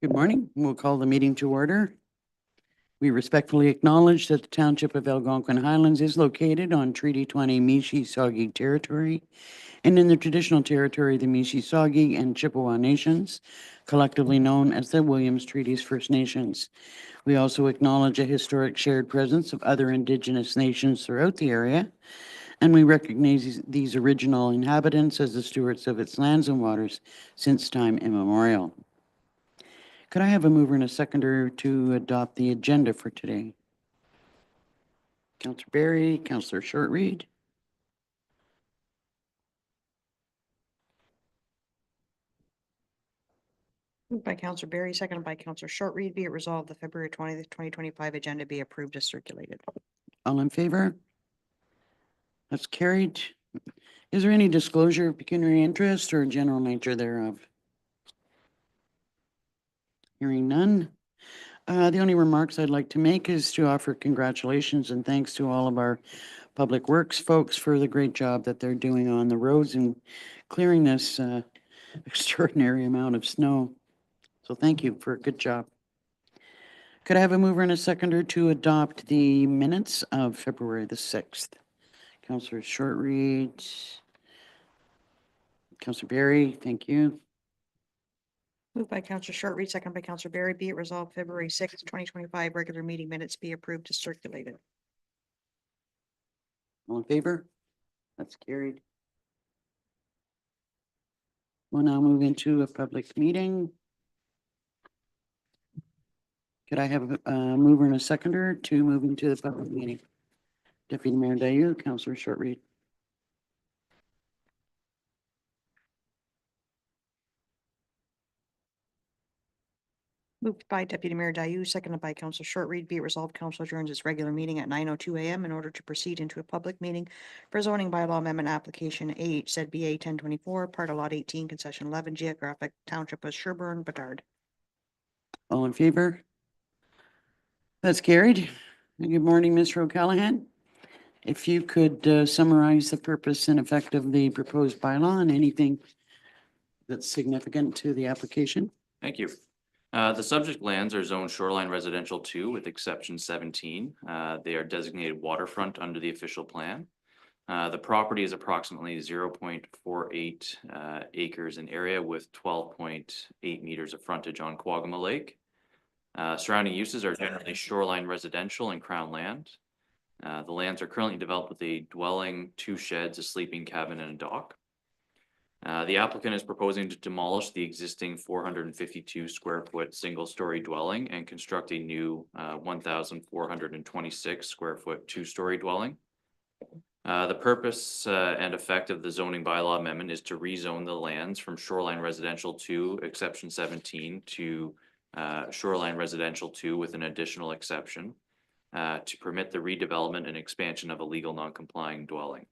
Good morning. We'll call the meeting to order. We respectfully acknowledge that the Township of Algonquin Highlands is located on Treaty 20 Mishi-Saugig territory and in the traditional territory of the Mishi-Saugig and Chippewa Nations, collectively known as the Williams Treaties First Nations. We also acknowledge a historic shared presence of other Indigenous nations throughout the area, and we recognize these original inhabitants as the stewards of its lands and waters since time immemorial. Could I have a mover and a seconder to adopt the agenda for today? Councillor Berry, Councillor Shortreed. Moved by Councillor Berry, seconded by Councillor Shortreed. Be it resolved, the February 20th, 2025 agenda be approved as circulated. All in favor? That's carried. Is there any disclosure of pecuniary interest or general nature thereof? Hearing none. The only remarks I'd like to make is to offer congratulations and thanks to all of our public works folks for the great job that they're doing on the roads and clearing this extraordinary amount of snow. So thank you for a good job. Could I have a mover and a seconder to adopt the minutes of February the 6th? Councillor Shortreed. Councillor Berry, thank you. Moved by Councillor Shortreed, seconded by Councillor Berry. Be it resolved, February 6th, 2025 regular meeting minutes be approved as circulated. All in favor? That's carried. We'll now move into a public meeting. Could I have a mover and a seconder to move into the public meeting? Deputy Mayor Dayu, Councillor Shortreed. Moved by Deputy Mayor Dayu, seconded by Councillor Shortreed. Be it resolved, Council adjourns its regular meeting at 9:02 a.m. in order to proceed into a public meeting for zoning bylaw amendment application AHZBA 1024, part of lot 18, concession 11, geographic township of Sherburne, Bedard. All in favor? That's carried. Good morning, Mr. O'Callaghan. If you could summarize the purpose and effect of the proposed bylaw and anything that's significant to the application. Thank you. The subject lands are zoned shoreline residential 2 with exception 17. They are designated waterfront under the official plan. The property is approximately 0.48 acres in area with 12.8 meters of frontage on Quagama Lake. Surrounding uses are generally shoreline residential and crown land. The lands are currently developed with a dwelling, 2 sheds, a sleeping cabin, and a dock. The applicant is proposing to demolish the existing 452 square foot single-story dwelling and construct a new 1,426 square foot 2-story dwelling. The purpose and effect of the zoning bylaw amendment is to rezone the lands from shoreline residential 2, exception 17, to shoreline residential 2 with an additional exception to permit the redevelopment and expansion of a legal non-complying dwelling.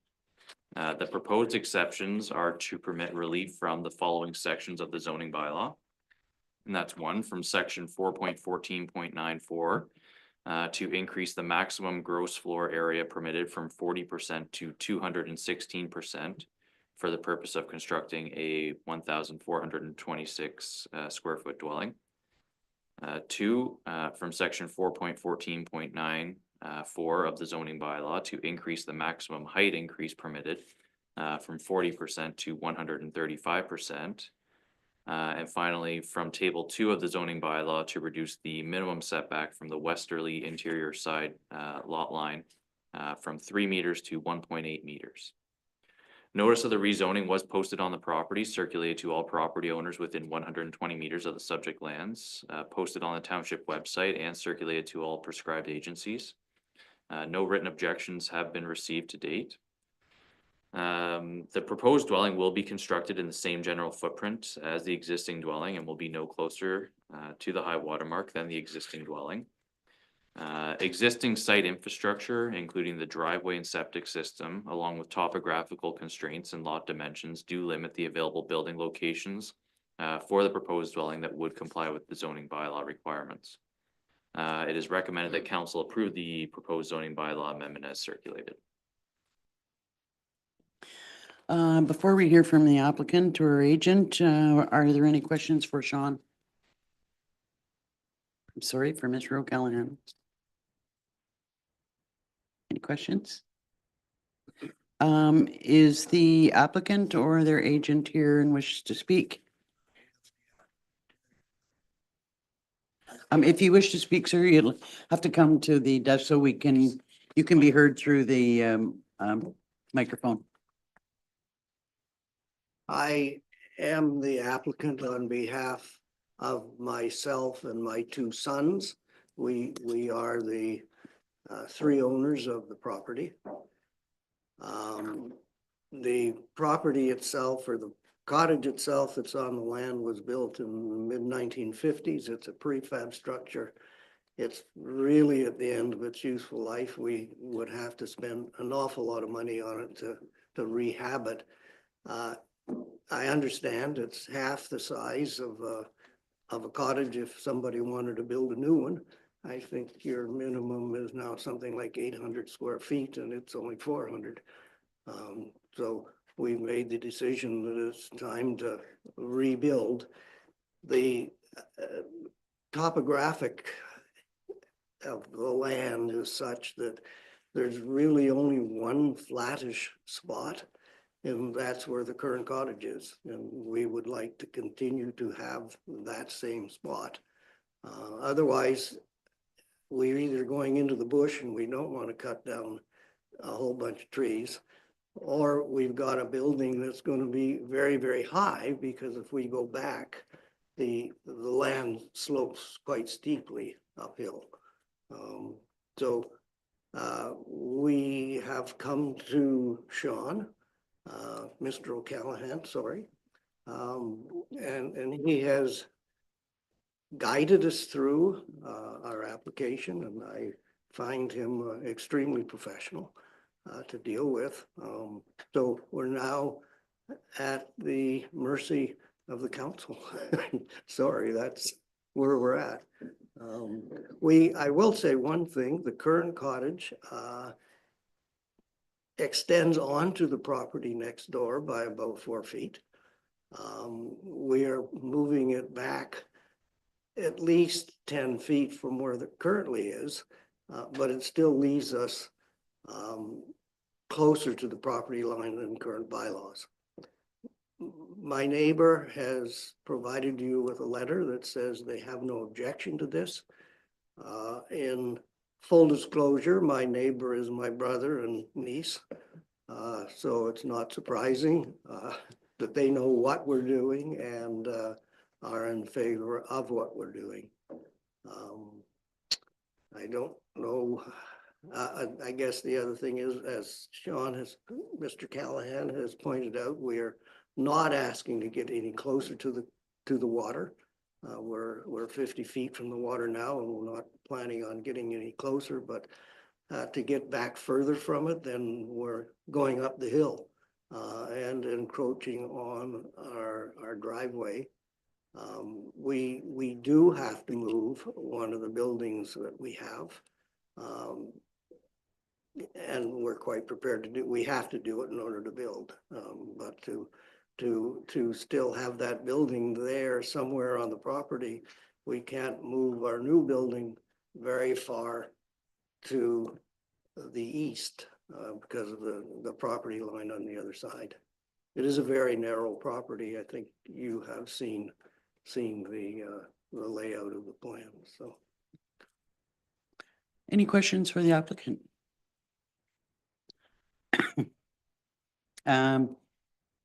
The proposed exceptions are to permit relief from the following sections of the zoning bylaw. And that's 1, from section 4.14.94 to increase the maximum gross floor area permitted from 40% to 216% for the purpose of constructing a 1,426 square foot dwelling. 2, from section 4.14.9 of the zoning bylaw to increase the maximum height increase permitted from 40% to 135%. And finally, from table 2 of the zoning bylaw to reduce the minimum setback from the westerly interior side lot line from 3 meters to 1.8 meters. Notice of the rezoning was posted on the property, circulated to all property owners within 120 meters of the subject lands, posted on the township website and circulated to all prescribed agencies. No written objections have been received to date. The proposed dwelling will be constructed in the same general footprint as the existing dwelling and will be no closer to the high water mark than the existing dwelling. Existing site infrastructure, including the driveway and septic system, along with topographical constraints and lot dimensions, do limit the available building locations for the proposed dwelling that would comply with the zoning bylaw requirements. It is recommended that council approve the proposed zoning bylaw amendment as circulated. Before we hear from the applicant or agent, are there any questions for Sean? I'm sorry, for Mr. O'Callahan. Any questions? Is the applicant or their agent here and wishes to speak? If you wish to speak, sir, you'll have to come to the desk so you can be heard through the microphone. I am the applicant on behalf of myself and my two sons. We are the three owners of the property. The property itself, or the cottage itself that's on the land, was built in the mid-1950s. It's a prefab structure. It's really at the end of its useful life. We would have to spend an awful lot of money on it to rehab it. I understand it's half the size of a cottage if somebody wanted to build a new one. I think your minimum is now something like 800 square feet and it's only 400. So we made the decision that it's time to rebuild. The topographic of the land is such that there's really only one flattish spot, and that's where the current cottage is. And we would like to continue to have that same spot. Otherwise, we're either going into the bush and we don't want to cut down a whole bunch of trees, or we've got a building that's going to be very, very high, because if we go back, the land slopes quite steeply uphill. So we have come to Sean, Mr. O'Callahan, sorry, and he has guided us through our application, and I find him extremely professional to deal with. So we're now at the mercy of the council. Sorry, that's where we're at. I will say one thing: the current cottage extends onto the property next door by about 4 feet. We are moving it back at least 10 feet from where it currently is, but it still leaves us closer to the property line than current bylaws. My neighbor has provided you with a letter that says they have no objection to this. In full disclosure, my neighbor is my brother and niece, so it's not surprising that they know what we're doing and are in favor of what we're doing. I don't know. I guess the other thing is, as Mr. Callahan has pointed out, we're not asking to get any closer to the water. We're 50 feet from the water now, and we're not planning on getting any closer, but to get back further from it, then we're going up the hill and encroaching on our driveway. We do have to move one of the buildings that we have. And we're quite prepared to do, we have to do it in order to build. But to still have that building there somewhere on the property, we can't move our new building very far to the east because of the property line on the other side. It is a very narrow property. I think you have seen the layout of the plan. So, Any questions for the applicant?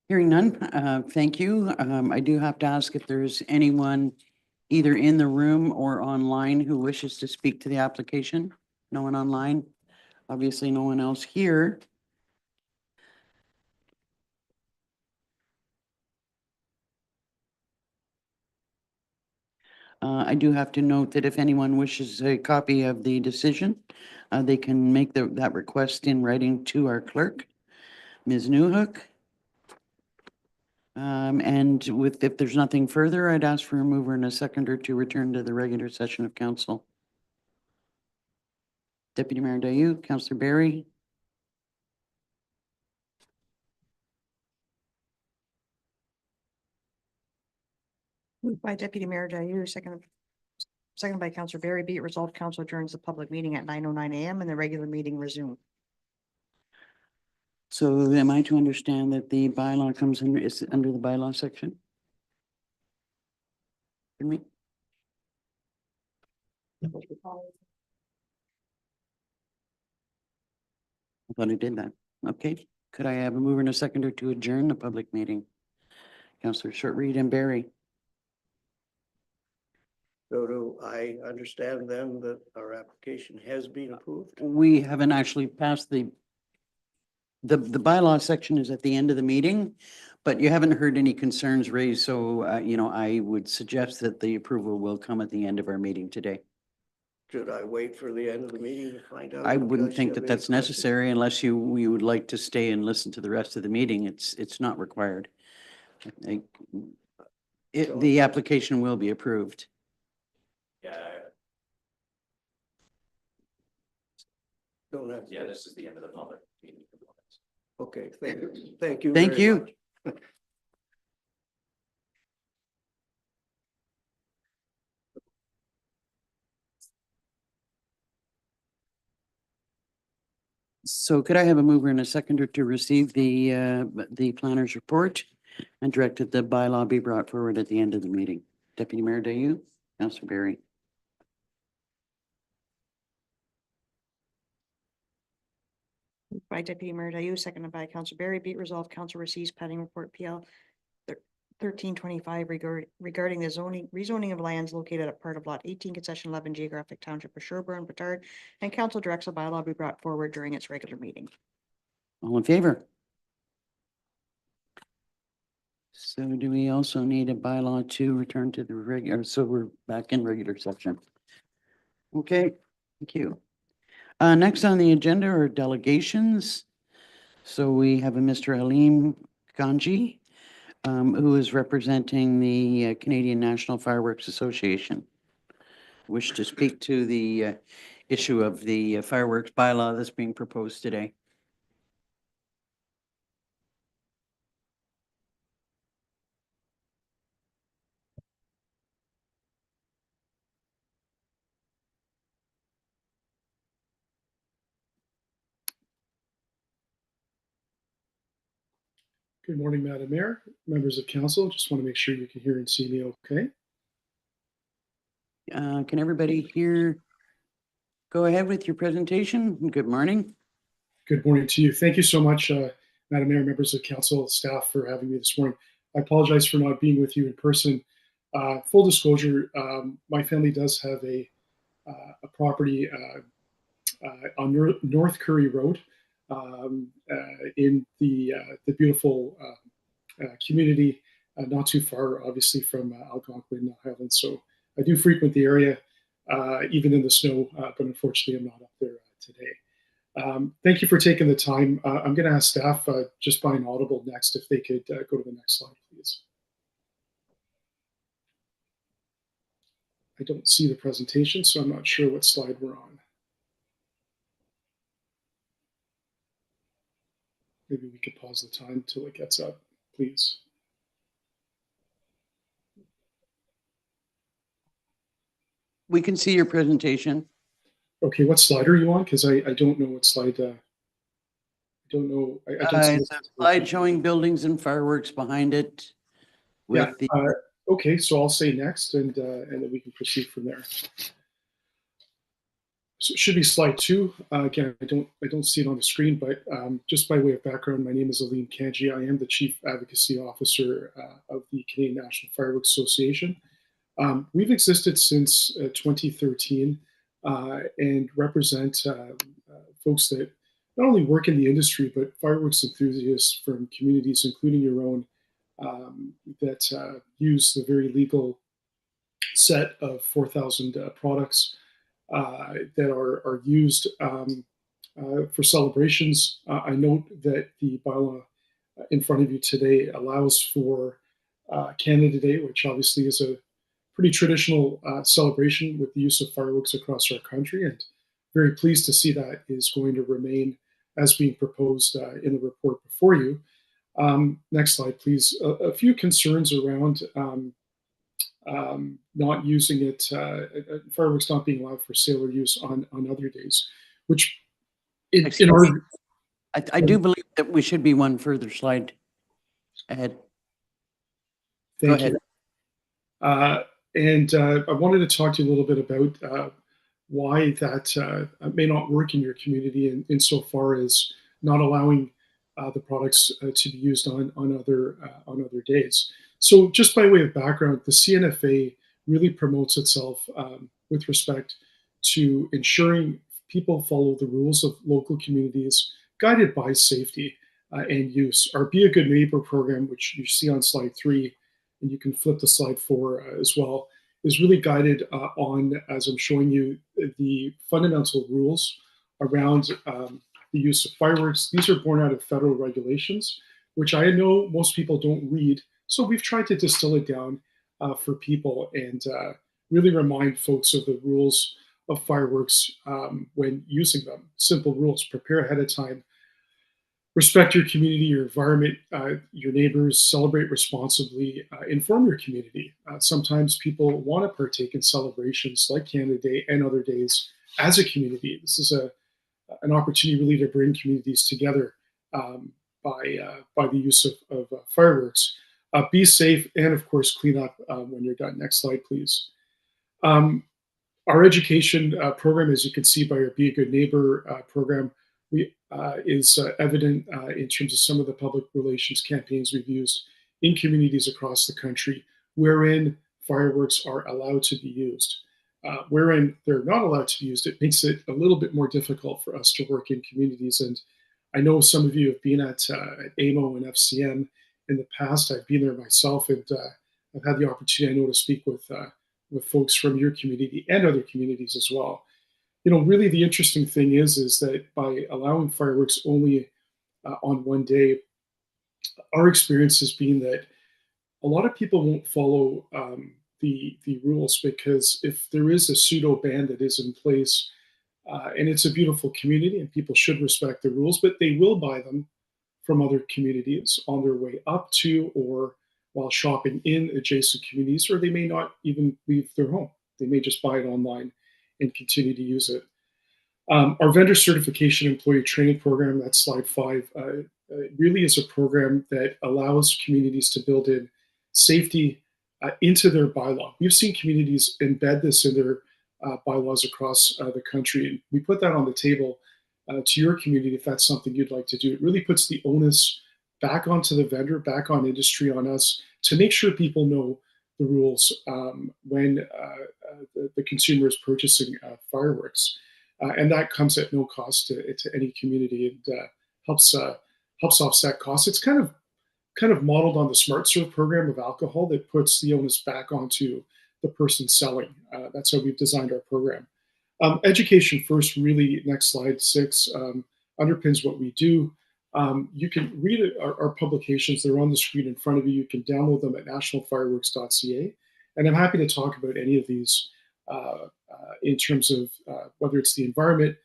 Hearing none, thank you. I do have to ask if there's anyone either in the room or online who wishes to speak to the application. No one online? Obviously, no one else here. I do have to note that if anyone wishes a copy of the decision, they can make that request in writing to our clerk, Ms. Newhook. And if there's nothing further, I'd ask for a mover and a seconder to return to the regular session of council. Deputy Mayor Dayu, Councillor Barry. Moved by Deputy Mayor Dayu, second Seconded by Counselor Barry. Be it resolved, council adjourns the public meeting at 9:09 a.m. and the regular meeting resumed. So am I to understand that the bylaw comes under, is under the bylaw section? Pardon me? I thought I did that. Okay. Could I have a mover and a seconder to adjourn the public meeting? Councillor Shortreed and Barry. So do I understand then that our application has been approved? We haven't actually passed the bylaw section is at the end of the meeting, but you haven't heard any concerns raised. So, I would suggest that the approval will come at the end of our meeting today. Should I wait for the end of the meeting to find out? I if you wouldn't guys think have that any that's questions? necessary unless you would like to stay and listen to the rest of the meeting. It's not required. I- the application will be approved. Yeah, Don't have. yeah, this is the end of the public meeting. Okay, thank you. Thank you. Thank very you. much. So could I have a mover and a seconder to receive the planner's report and direct that the bylaw be brought forward at the end of the meeting? Deputy Mayor Dayu, Councillor Barry. By Deputy Mayor Dayu, seconded by Counselor Barry. Be it resolved, council receives pending report PL 1325 regarding the rezoning of lands located at part of lot 18, concession 11, geographic township of Sherburne, Batard, and council directs the bylaw be brought forward during its regular meeting. All in favor? So do we also need a bylaw to return to the regular, so we're back in regular session? Okay, thank you. Next on the agenda are delegations. So we have a Mr. Halim Ganji, who is representing the Canadian National Fireworks Association. Wish to speak to the issue of the fireworks bylaw that's being proposed today. Good morning, Madam Mayor, members of council. Just want to make sure you can hear and see me okay. Can everybody hear? Go ahead with your presentation. Good morning. Good morning to you. Thank you so much, Madam Mayor, members of council, staff, for having me this morning. I apologize for not being with you in person. Full disclosure, my family does have a property on North Curry Road in the beautiful community, not too far, obviously, from Algonquin, Highlands. So I do frequent the area, even in the snow, but unfortunately, I'm not up there today. Thank you for taking the time. I'm going to ask staff just by an audible next if they could go to the next slide, please. I don't see the presentation, so I'm not sure what slide we're on. Maybe we could pause the time until it gets up, please. We can see your presentation. Okay, what slide are you on? Because I don't know what slide. I don't know. I don't see It's a slide showing buildings and fireworks behind it. Yeah. With the Okay, so I'll say next, and then we can proceed from there. So it should be slide 2. Again, I don't see it on the screen, but just by way of background, my name is Alim Kanji. I am the Chief Advocacy Officer of the Canadian National Fireworks Association. We've existed since 2013 and represent folks that not only work in the industry, but fireworks enthusiasts from communities, including your own, that use the very legal set of 4,000 products that are used for celebrations. I note that the bylaw in front of you today allows for Canada Day, which obviously is a pretty traditional celebration with the use of fireworks across our country, and very pleased to see that is going to remain as being proposed in the report before you. Next slide, please. A few concerns around not using it, fireworks not being allowed for sale or use on other days, which in our I do believe that we should be one further slide ahead. Go thank ahead. you. And I wanted to talk to you a little bit about why that may not work in your community insofar as not allowing the products to be used on other days. So, just by way of background, the CNFA really promotes itself with respect to ensuring people follow the rules of local communities, guided by safety and use. Our Be a Good Neighbor program, which you see on slide 3, and you can flip to slide 4 as well, is really guided on, as I'm showing you, the fundamental rules around the use of fireworks. These are born out of federal regulations, which I know most people don't read. So we've tried to distill it down for people and really remind folks of the rules of fireworks when using them. Simple rules: prepare ahead of time, respect your community, your environment, your neighbors, celebrate responsibly, inform your community. Sometimes people want to partake in celebrations like Canada Day and other days as a community. This is an opportunity really to bring communities together by the use of fireworks. Be safe and, of course, clean up when you're done. Next slide, please. Our education program, as you can see by our Be a Good Neighbor program, is evident in terms of some of the public relations campaigns we've used in communities across the country, wherein fireworks are allowed to be used. Wherein they're not allowed to be used, it makes it a little bit more difficult for us to work in communities. And I know some of you have been at AMO and FCM in the past. I've been there myself, and I've had the opportunity, I know, to speak with folks from your community and other communities as well. You know, really the interesting thing is that by allowing fireworks only on one day, our experience has been that a lot of people won't follow the rules, because if there is a pseudo ban that is in place, and it's a beautiful community and people should respect the rules, but they will buy them from other communities on their way up to or while shopping in adjacent communities, or they may not even leave their home. They may just buy it online and continue to use it. Our vendor certification employee training program, that's slide 5, really is a program that allows communities to build in safety into their bylaw. We've seen communities embed this in their bylaws across the country, and we put that on the table to your community if that's something you'd like to do. It really puts the onus back onto the vendor, back on industry, on us, to make sure people know the rules when the consumer is purchasing fireworks. And that comes at no cost to any community, and helps offset costs. It's kind of modeled on the Smart Serve program of alcohol that puts the onus back onto the person selling. That's how we've designed our program. Education first, really, next slide 6, underpins what we do. You can read our publications. They're on the screen in front of you. You can download them at nationalfireworks.ca. And I'm happy to talk about any of these in terms of whether it's the environment,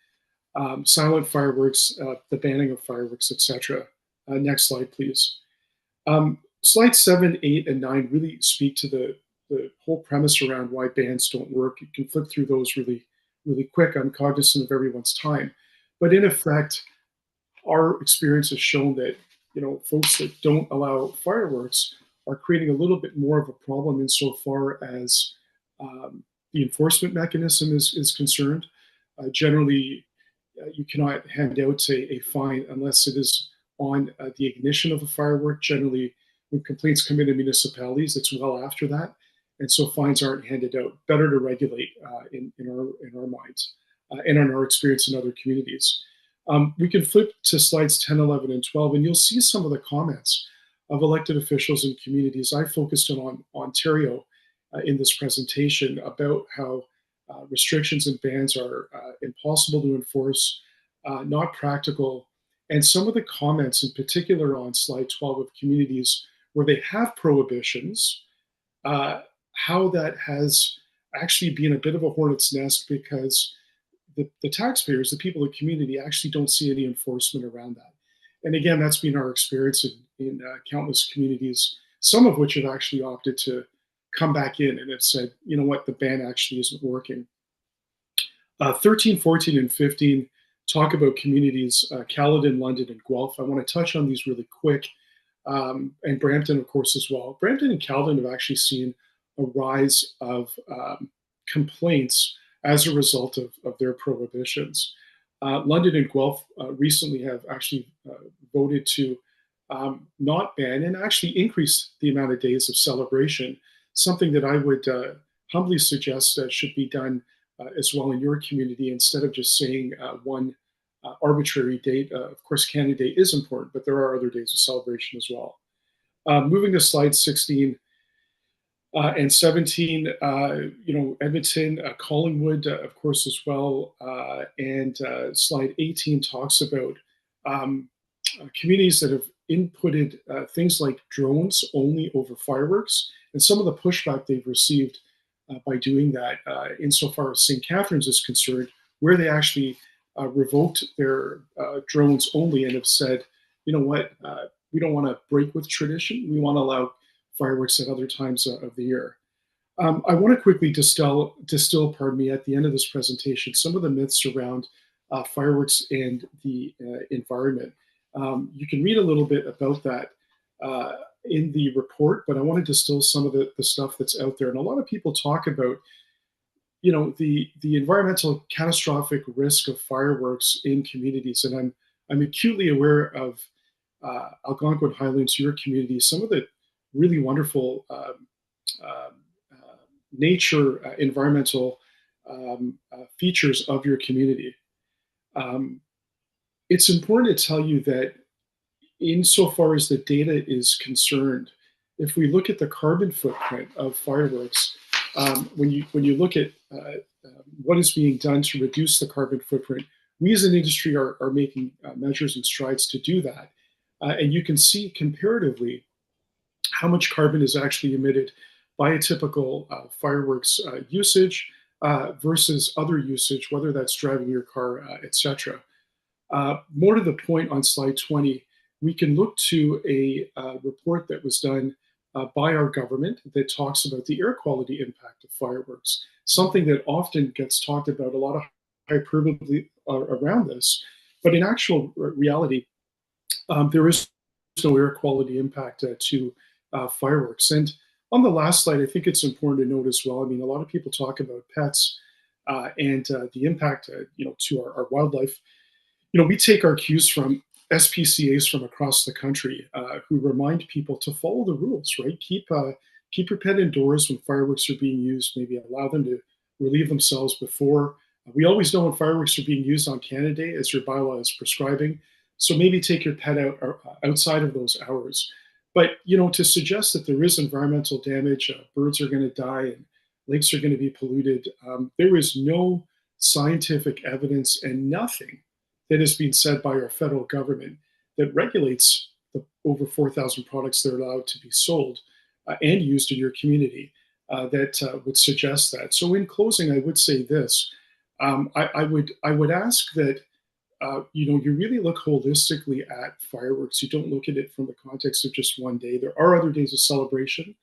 silent fireworks, the banning of fireworks, etc. Next slide, please. Slides 7, 8, and 9 really speak to the whole premise around why bans don't work. You can flip through those really quick. I'm cognizant of everyone's time. But in effect, our experience has shown that, you know, folks that don't allow fireworks are creating a little bit more of a problem insofar as the enforcement mechanism is concerned. Generally, you cannot hand out a fine unless it is on the ignition of a firework. Generally, when complaints come into municipalities, it's well after that, and so fines aren't handed out. Better to regulate in our minds, and in our experience in other communities. We can flip to slides 10, 11, and 12, and you'll see some of the comments of elected officials and communities. I focused on Ontario in this presentation about how restrictions and bans are impossible to enforce, not practical. And some of the comments, in particular on slide 12, of communities where they have prohibitions, how that has actually been a bit of a hornet's nest, because the taxpayers, the people of the community, actually don't see any enforcement around that. And again, that's been our experience in countless communities, some of which have actually opted to come back in and have said, you know what, the ban actually isn't working. 13, 14, and 15 talk about communities, Caledon, London, and Guelph. I want to touch on these really quick, and Brampton, of course, as well. Brampton and Caledon have actually seen a rise of complaints as a result of their prohibitions. London and Guelph recently have actually voted to not ban and actually increase the amount of days of celebration, something that I would humbly suggest should be done as well in your community instead of just saying one arbitrary date. Of course, Canada Day is important, but there are other days of celebration as well. Moving to slide 16 and 17, Edmonton, Collingwood, of course, as well. And slide 18 talks about communities that have inputted things like drones only over fireworks and some of the pushback they've received by doing that insofar as St. Catharines is concerned, where they actually revoked their drones only and have said, you know what, we don't want to break with tradition. We want to allow fireworks at other times of the year. I want to quickly distill, pardon me, at the end of this presentation, some of the myths around fireworks and the environment. You can read a little bit about that in the report, but I want to distill some of the stuff that's out there. And a lot of people talk about, you know, the environmental catastrophic risk of fireworks in communities. And I'm acutely aware of Algonquin Highlands, your community, some of the really wonderful nature, environmental features of your community. It's important to tell you that insofar as the data is concerned, if we look at the carbon footprint of fireworks, when you look at what is being done to reduce the carbon footprint, we as an industry are making measures and strides to do that. And you can see comparatively how much carbon is actually emitted by a typical fireworks usage versus other usage, whether that's driving your car, etc. More to the point, on slide 20, we can look to a report that was done by our government that talks about the air quality impact of fireworks, something that often gets talked about, a lot of hyperbole around this, but in actual reality, there is no air quality impact to fireworks. And on the last slide, I think it's important to note as well, I mean, a lot of people talk about pets and the impact, to our wildlife. You know, we take our cues from SPCAs from across the country who remind people to follow the rules, right? Keep your pet indoors when fireworks are being used, maybe allow them to relieve themselves before. We always know when fireworks are being used on Canada Day, as your bylaw is prescribing. So maybe take your pet out outside of those hours. But, to suggest that there is environmental damage, birds are going to die and lakes are going to be polluted, there is no scientific evidence and nothing that has been said by our federal government that regulates the over 4,000 products that are allowed to be sold and used in your community that would suggest that. So in closing, I would say this. I would ask that you really look holistically at fireworks. You don't look at it from the context of just one day. There are other days of celebration.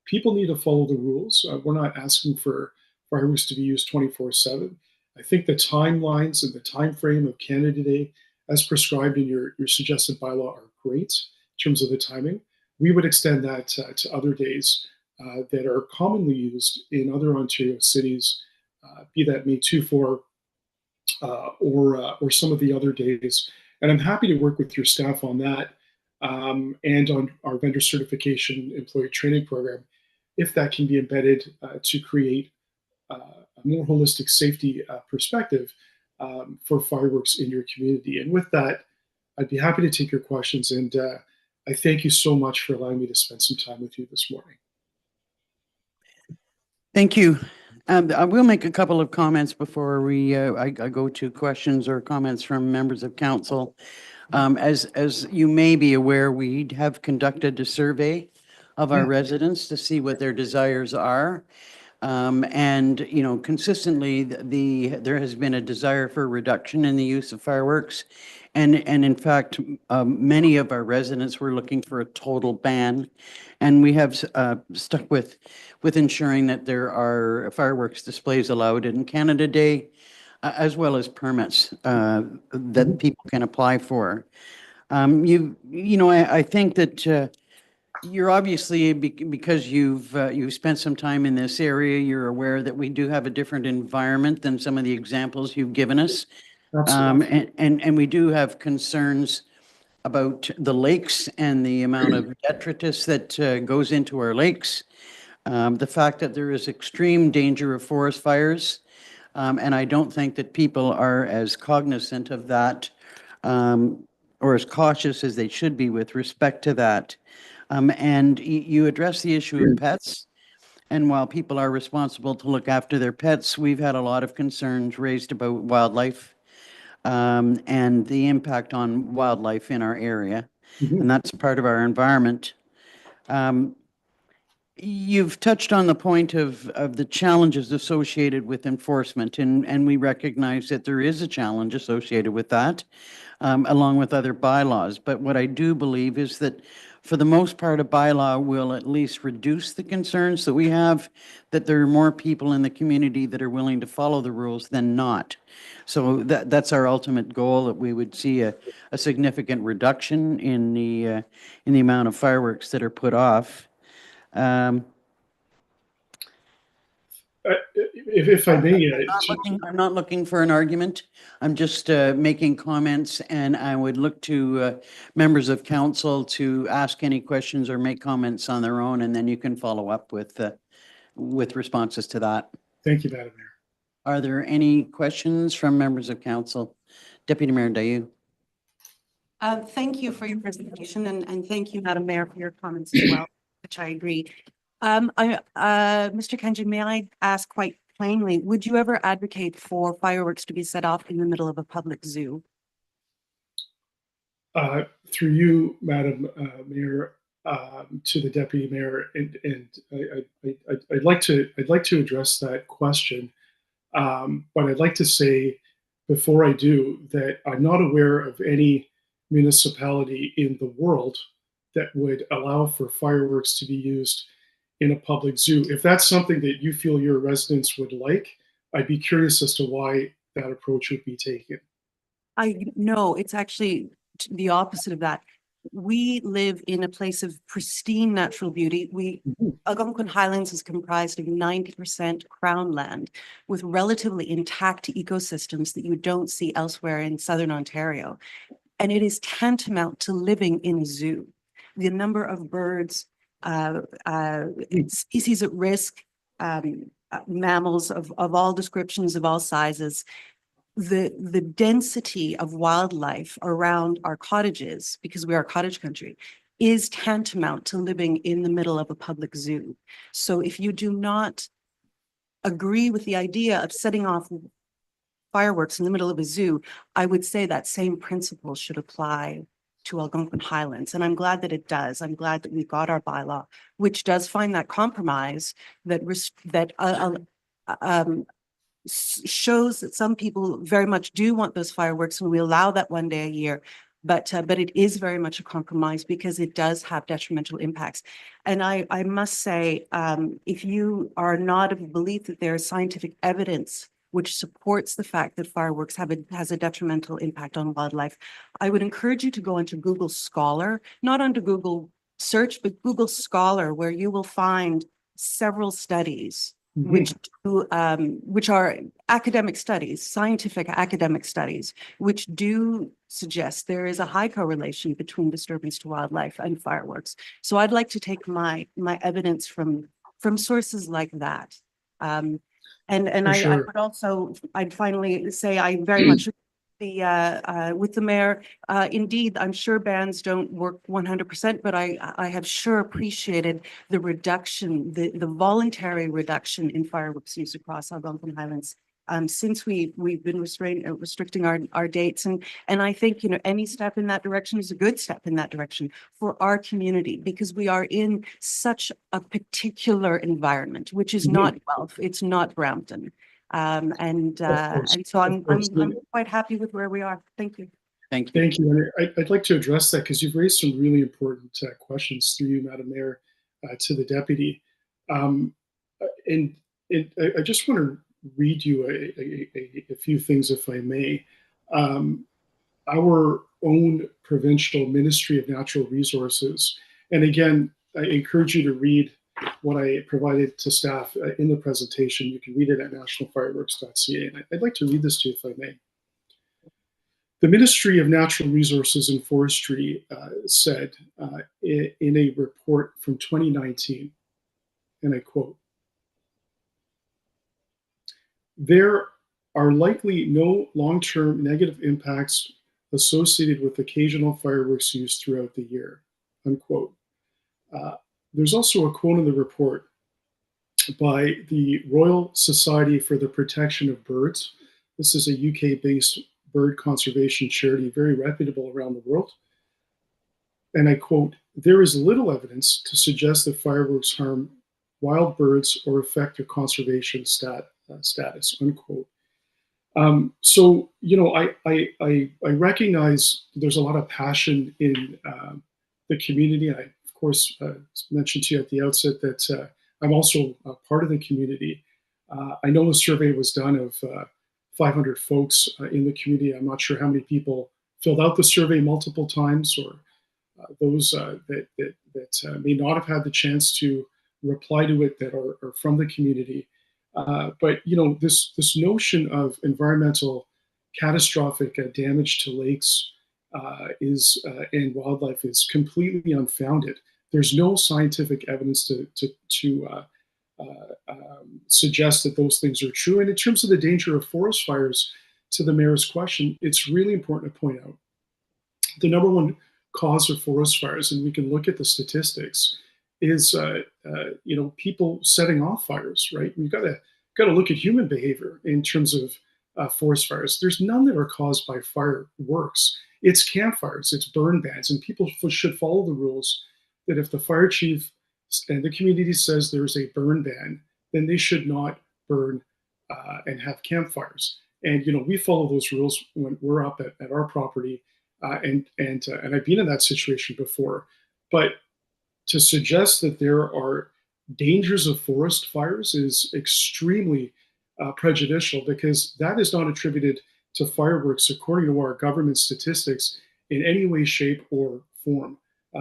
People need to follow the rules. We're not asking for fireworks to be used 24/7. I think the timelines and the time frame of Canada Day, as prescribed in your suggested bylaw, are great in terms of the timing. We would extend that to other days that are commonly used in other Ontario cities, be that May 2-4 or some of the other days. And I'm happy to work with your staff on that and on our vendor certification employee training program, if that can be embedded to create a more holistic safety perspective for fireworks in your community. And with that, I'd be happy to take your questions. And I thank you so much for allowing me to spend some time with you this morning. Thank you. I will make a couple of comments before I go to questions or comments from members of council. As you may be aware, we have conducted a survey of our residents to see what their desires are. And, you know, consistently, there has been a desire for a reduction in the use of fireworks. And in fact, many of our residents were looking for a total ban. And we have stuck with ensuring that there are fireworks displays allowed in Canada Day, as well as permits that people can apply for. You know, I think that you're obviously, because you've spent some time in this area, you're aware that we do have a different environment than some of the examples you've given us. Absolutely. And we do have concerns about the lakes and the amount of detritus that goes into our lakes. The fact that there is extreme danger of forest fires. And I don't think that people are as cognizant of that, or as cautious as they should be with respect to that. And you address the issue of pets. And while people are responsible to look after their pets, we've had a lot of concerns raised about wildlife, and the impact on wildlife in our area. Mhm. And that's part of our environment. You've touched on the point of the challenges associated with enforcement, and we recognize that there is a challenge associated with that, along with other bylaws. But what I do believe is that for the most part, a bylaw will at least reduce the concerns that we have, that there are more people in the community that are willing to follow the rules than not. So that's our ultimate goal, that we would see a significant reduction in the amount of fireworks that are put off. If I may, I'm not looking for an argument. I'm just making comments, and I would look to members of council to ask any questions or make comments on their own, and then you can follow up with responses to that. thank you, Madam Mayor. Are there any questions from members of council? Deputy Mayor Dayu. Thank you for your presentation, and thank you, Madam Mayor, for your comments as well, which I agree. Mr. Kenji, may I ask quite plainly, would you ever advocate for fireworks to be set off in the middle of a public zoo? Through you, Madam Mayor, to the Deputy Mayor, and I'd like to address that question, but I'd like to say before I do that I'm not aware of any municipality in the world that would allow for fireworks to be used in a public zoo. If that's something that you feel your residents would like, I'd be curious as to why that approach would be taken. No, it's actually the opposite of that. We live in a place of pristine natural beauty. Algonquin Highlands is comprised of 90% crown land with relatively intact ecosystems that you don't see elsewhere in Southern Ontario. And it is tantamount to living in a zoo. The number of birds, species at risk, mammals of all descriptions, of all sizes, the density of wildlife around our cottages, because we are cottage country, is tantamount to living in the middle of a public zoo. So if you do not agree with the idea of setting off fireworks in the middle of a zoo, I would say that same principle should apply to Algonquin Highlands. And I'm glad that it does. I'm glad that we've got our bylaw, which does find that compromise that shows that some people very much do want those fireworks, and we allow that one day a year. But it is very much a compromise because it does have detrimental impacts. And I must say, if you are not of the belief that there is scientific evidence which supports the fact that fireworks has a detrimental impact on wildlife, I would encourage you to go into Google Scholar, not onto Google Search, but Google Scholar, where you will find several studies which are academic studies, scientific academic studies, which do suggest there is a high correlation between disturbance to wildlife and fireworks. So I'd like to take my evidence from sources like that. And Sure. I would also, I'd finally say I very much with the mayor. Indeed, I'm sure bans don't work 100%, but I have sure appreciated the reduction, the voluntary reduction in fireworks use across Algonquin Highlands since we've been restricting our dates. And I think, you know, any step in that direction is a good step in that direction for our community, because we are in such a particular environment, which is not Guelph, it's not Brampton. And so I'm quite happy with where we are. Thank you. Thank you. Thank you. And I'd like to address that because you've raised some really important questions through you, Madam Mayor, to the deputy. And I just want to read you a few things, if I may. Our own provincial Ministry of Natural Resources, and again, I encourage you to read what I provided to staff in the presentation. You can read it at nationalfireworks.ca. And I'd like to read this to you, if I may. The Ministry of Natural Resources and Forestry said in a report from 2019, and I quote, "There are likely no long-term negative impacts associated with occasional fireworks use throughout the year," unquote. There's also a quote in the report by the Royal Society for the Protection of Birds. This is a UK-based bird conservation charity, very reputable around the world. And I quote, "There is little evidence to suggest that fireworks harm wild birds or affect their conservation status," unquote. So, you know, I recognize there's a lot of passion in the community. I, of course, mentioned to you at the outset that I'm also part of the community. I know a survey was done of 500 folks in the community. I'm not sure how many people filled out the survey multiple times, or those that may not have had the chance to reply to it that are from the community. But you know, this notion of environmental catastrophic damage to lakes and wildlife is completely unfounded. There's no scientific evidence to suggest that those things are true. And in terms of the danger of forest fires, to the mayor's question, it's really important to point out the number one cause of forest fires, and we can look at the statistics, is you know, people setting off fires. Right? We've got to look at human behavior in terms of forest fires. There's none that are caused by fireworks. It's campfires, it's burn bans, and people should follow the rules that if the fire chief and the community says there's a burn ban, then they should not burn and have campfires. And you know, we follow those rules when we're up at our property, and I've been in that situation before. But to suggest that there are dangers of forest fires is extremely prejudicial, because that is not attributed to fireworks according to our government statistics in any way, shape, or form.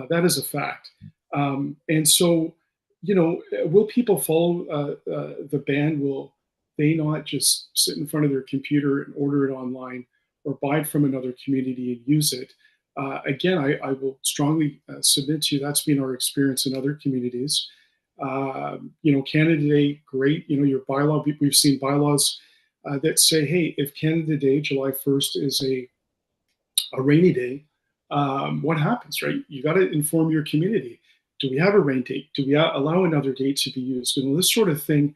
That is a fact. And so, you know, will people follow the ban? Will they not just sit in front of their computer and order it online, or buy it from another community and use it? Again, I will strongly submit to you that's been our experience in other communities. You know, Canada Day, great. You know, your bylaw, we've seen bylaws that say, hey, if Canada Day, July 1st, is a rainy day, what happens, right? You got to inform your community. Do we have a rain date? Do we allow another date to be used? And this sort of thing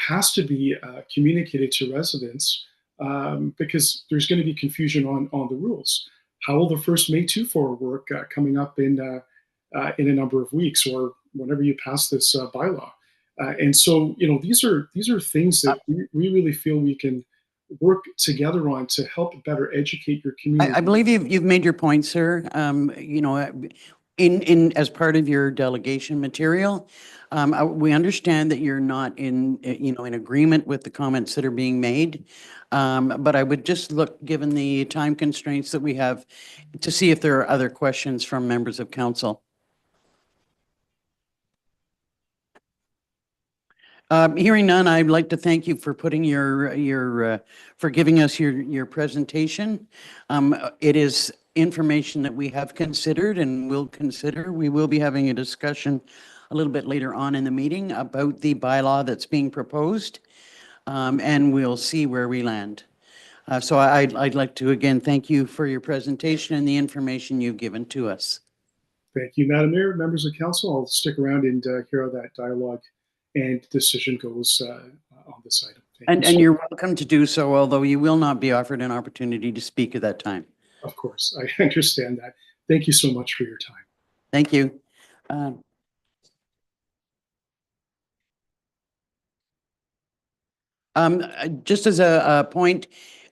has to be communicated to residents, because there's going to be confusion on the rules. How will the first May 2 work coming up in a number of weeks, or whenever you pass this bylaw? And so, you know, these are things that we really feel we can work together on to help better educate your community. I believe you've made your point, sir. You know, in as part of your delegation material, we understand that you're not in agreement with the comments that are being made. But I would just look, given the time constraints that we have, to see if there are other questions from members of council. Hearing none, I'd like to thank you for putting for giving us your presentation. It is information that we have considered and will consider. We will be having a discussion a little bit later on in the meeting about the bylaw that's being proposed, and we'll see where we land. So I'd like to again thank you for your presentation and the information you've given to us. Thank you, Madam Mayor, members of council. I'll stick around and hear how that dialogue and decision goes on this item. Thank And you so- you're welcome to do so, although you will not be offered an opportunity to speak at that time. Of course, I understand that. Thank you so much for your time. Thank you. Um, Just as a point,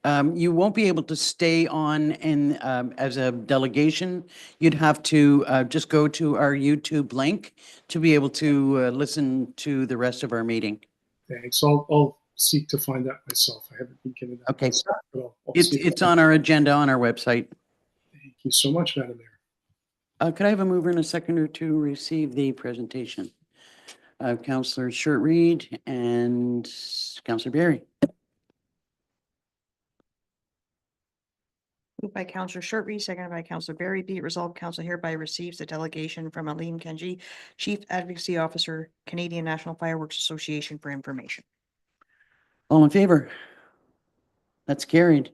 you won't be able to stay on in, as a delegation. You'd have to just go to our YouTube link to be able to listen to the rest of our meeting. Thanks. I'll seek to find that myself. I haven't been given that. Okay. myself, but I'll It's, see. it's on our agenda on our website. Thank you so much, Madam Mayor. Could I have a mover and a seconder to receive the presentation? Councillor Short-Reed and Councillor Berry. Moved by Councillor Short-Reed, seconded by Councillor Berry. Be it resolved, Council hereby receives a delegation from Aline Kenji, Chief Advocacy Officer, Canadian National Fireworks Association, for information. All in favor? That's carried.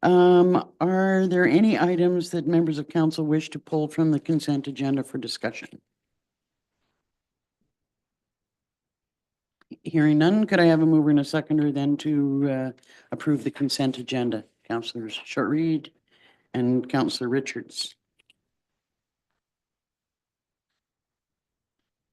Are there any items that members of council wish to pull from the consent agenda for discussion? Hearing none, could I have a mover and a seconder then to approve the consent agenda? Councillors Short-Reed and Councillor Richards.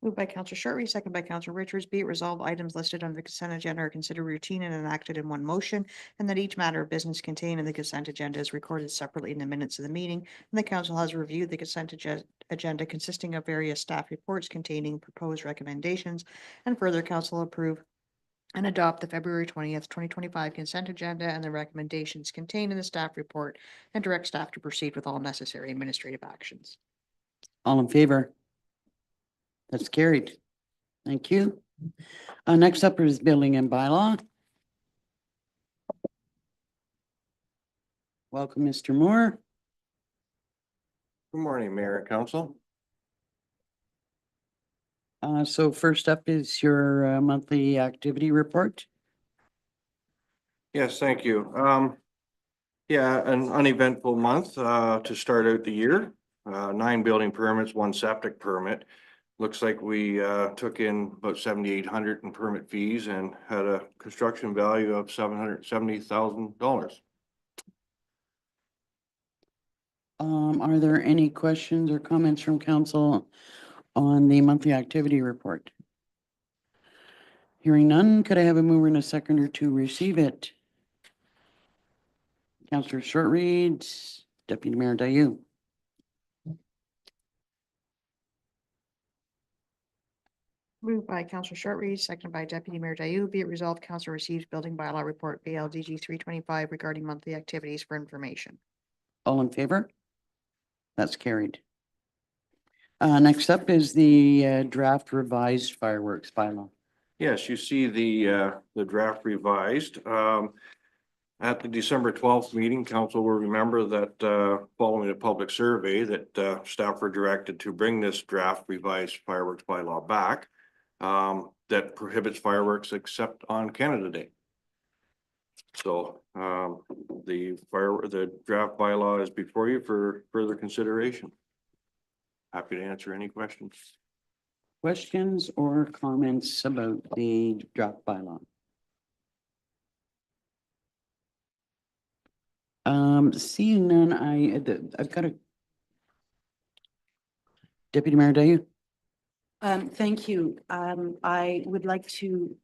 Moved by Councillor Short-Reed, seconded by Councillor Richards. Be it resolved, items listed on the consent agenda are considered routine and enacted in one motion, and that each matter of business contained in the consent agenda is recorded separately in the minutes of the meeting, and the council has reviewed the consent agenda consisting of various staff reports containing proposed recommendations, and further council approve and adopt the February 20th, 2025 consent agenda and the recommendations contained in the staff report, and direct staff to proceed with all necessary administrative actions. All in favor? That's carried. Thank you. Next up is building and bylaw. Welcome, Mr. Moore. Good morning, Mayor and Council. So first up is your monthly activity report. Yes, thank you. Yeah, an uneventful month to start out the year. 9 building permits, 1 septic permit. Looks like we took in about 7,800 in permit fees and had a construction value of $770,000. Are there any questions or comments from council on the monthly activity report? Hearing none, could I have a mover and a seconder to receive it? Councillor Short-Reed, Deputy Mayor Dayu. Moved by Councillor Short-Reed, seconded by Deputy Mayor Dayu. Be it resolved, council receives building bylaw report BLDG 325 regarding monthly activities for information. All in favor? That's carried. Next up is the draft revised fireworks bylaw. Yes, you see the draft revised. At the December 12th meeting, council will remember that following a public survey that staff were directed to bring this draft revised fireworks bylaw back that prohibits fireworks except on Canada Day. So the draft bylaw is before you for further consideration. Happy to answer any questions. Questions or comments about the draft bylaw? Seeing none, I've got a Deputy Mayor Dayu. Thank you. I would like to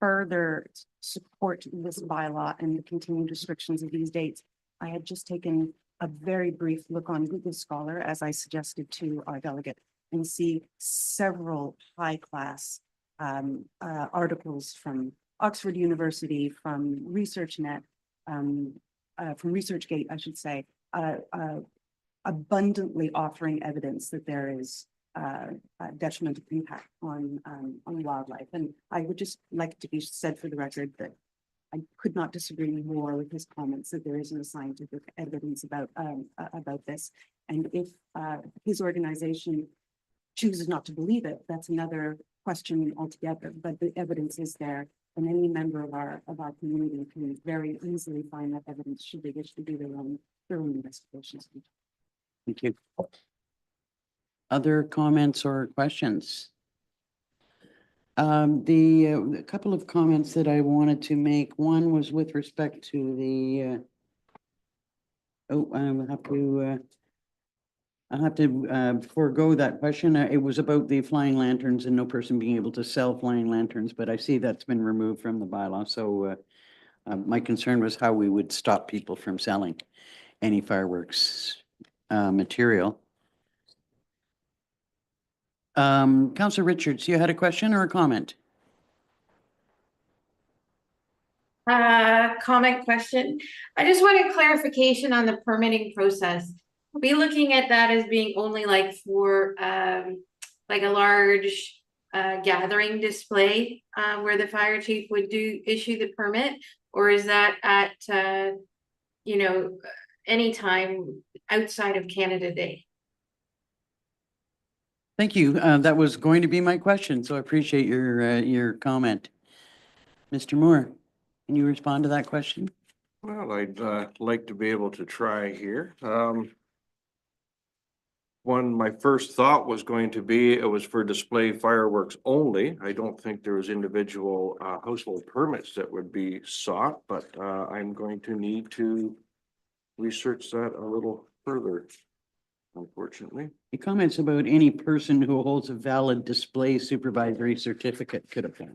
further support this bylaw and the continued restrictions of these dates. I had just taken a very brief look on Google Scholar, as I suggested to our delegate, and see several high-class articles from Oxford University, from ResearchNet, from ResearchGate, I should say, abundantly offering evidence that there is detrimental impact on wildlife. And I would just like to be said for the record that I could not disagree more with his comments that there is no scientific evidence about this. And if his organization chooses not to believe it, that's another question altogether. But the evidence is there, and any member of our community can very easily find that evidence should they wish to do their own investigations. Thank you. Other comments or questions? A couple of comments that I wanted to make, one was with respect to the, I'll have to forego that question. It was about the flying lanterns and no person being able to sell flying lanterns, but I see that's been removed from the bylaw. So my concern was how we would stop people from selling any fireworks material. Councillor Richards, you had a question or a comment? Comment question. I just wanted clarification on the permitting process. Are we looking at that as being only like for like a large gathering display where the fire chief would issue the permit? Or is that at you know, any time outside of Canada Day? Thank you. That was going to be my question, so I appreciate your comment. Mr. Moore, can you respond to that question? Well, I'd like to be able to try here. My first thought was going to be it was for display fireworks only. I don't think there was individual household permits that would be sought, but I'm going to need to research that a little further, unfortunately. He comments about any person who holds a valid display supervisory certificate could apply.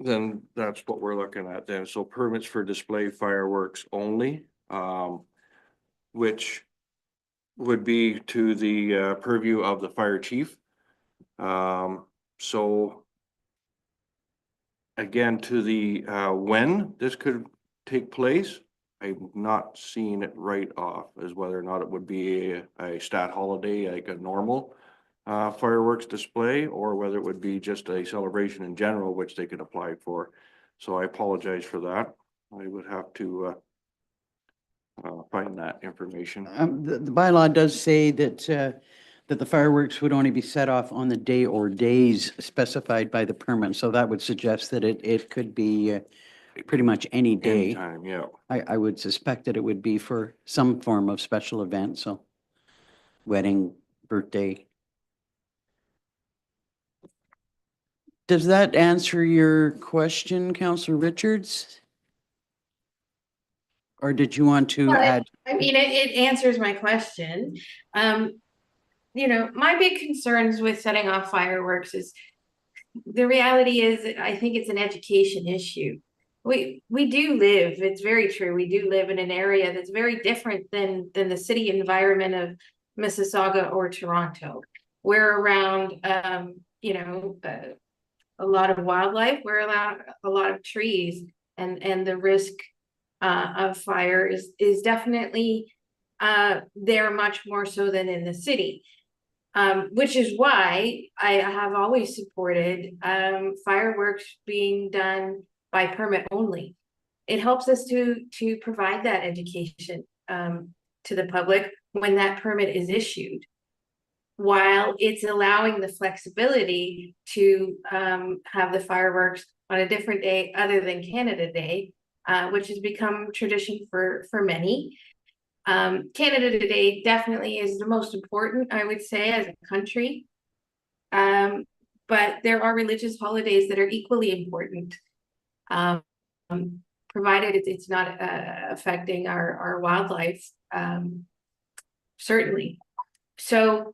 Then that's what we're looking at then. So permits for display fireworks only, which would be to the purview of the fire chief. So again, to the when this could take place, I'm not seeing it right off as whether or not it would be a stat holiday, like a normal fireworks display, or whether it would be just a celebration in general, which they could apply for. So I apologize for that. I would have to find that information. The bylaw does say that that the fireworks would only be set off on the day or days specified by the permit. So that would suggest that it could be pretty much any day. Anytime, yeah. I would suspect that it would be for some form of special event, so wedding, birthday. Does that answer your question, Councillor Richards? Or did you want to Well, add? I mean, it answers my question. You know, my big concerns with setting off fireworks is the reality is, I think it's an education issue. We do live, it's very true, we do live in an area that's very different than the city environment of Mississauga or Toronto. We're around, you know, a lot of wildlife, we're around a lot of trees, and the risk of fire is definitely there much more so than in the city. Which is why I have always supported fireworks being done by permit only. It helps us to provide that education to the public when that permit is issued, while it's allowing the flexibility to have the fireworks on a different day other than Canada Day, which has become tradition for many. Canada Day definitely is the most important, I would say, as a country. But there are religious holidays that are equally important, provided it's not affecting our wildlife, certainly. So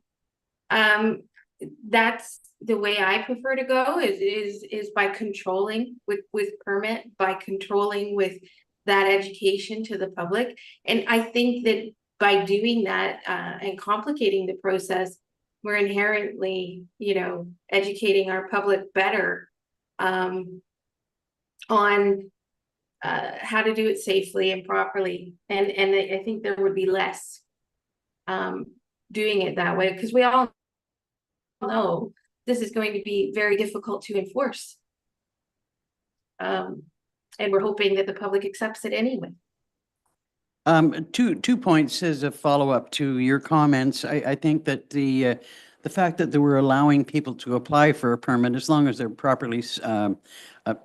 that's the way I prefer to go is by controlling with permit, by controlling with that education to the public. And I think that by doing that and complicating the process, we're inherently, you know, educating our public better on how to do it safely and properly. And I think there would be less doing it that way, because we all know this is going to be very difficult to enforce. And we're hoping that the public accepts it anyway. Two points as a follow-up to your comments. I think that the fact that they were allowing people to apply for a permit, as long as they're properly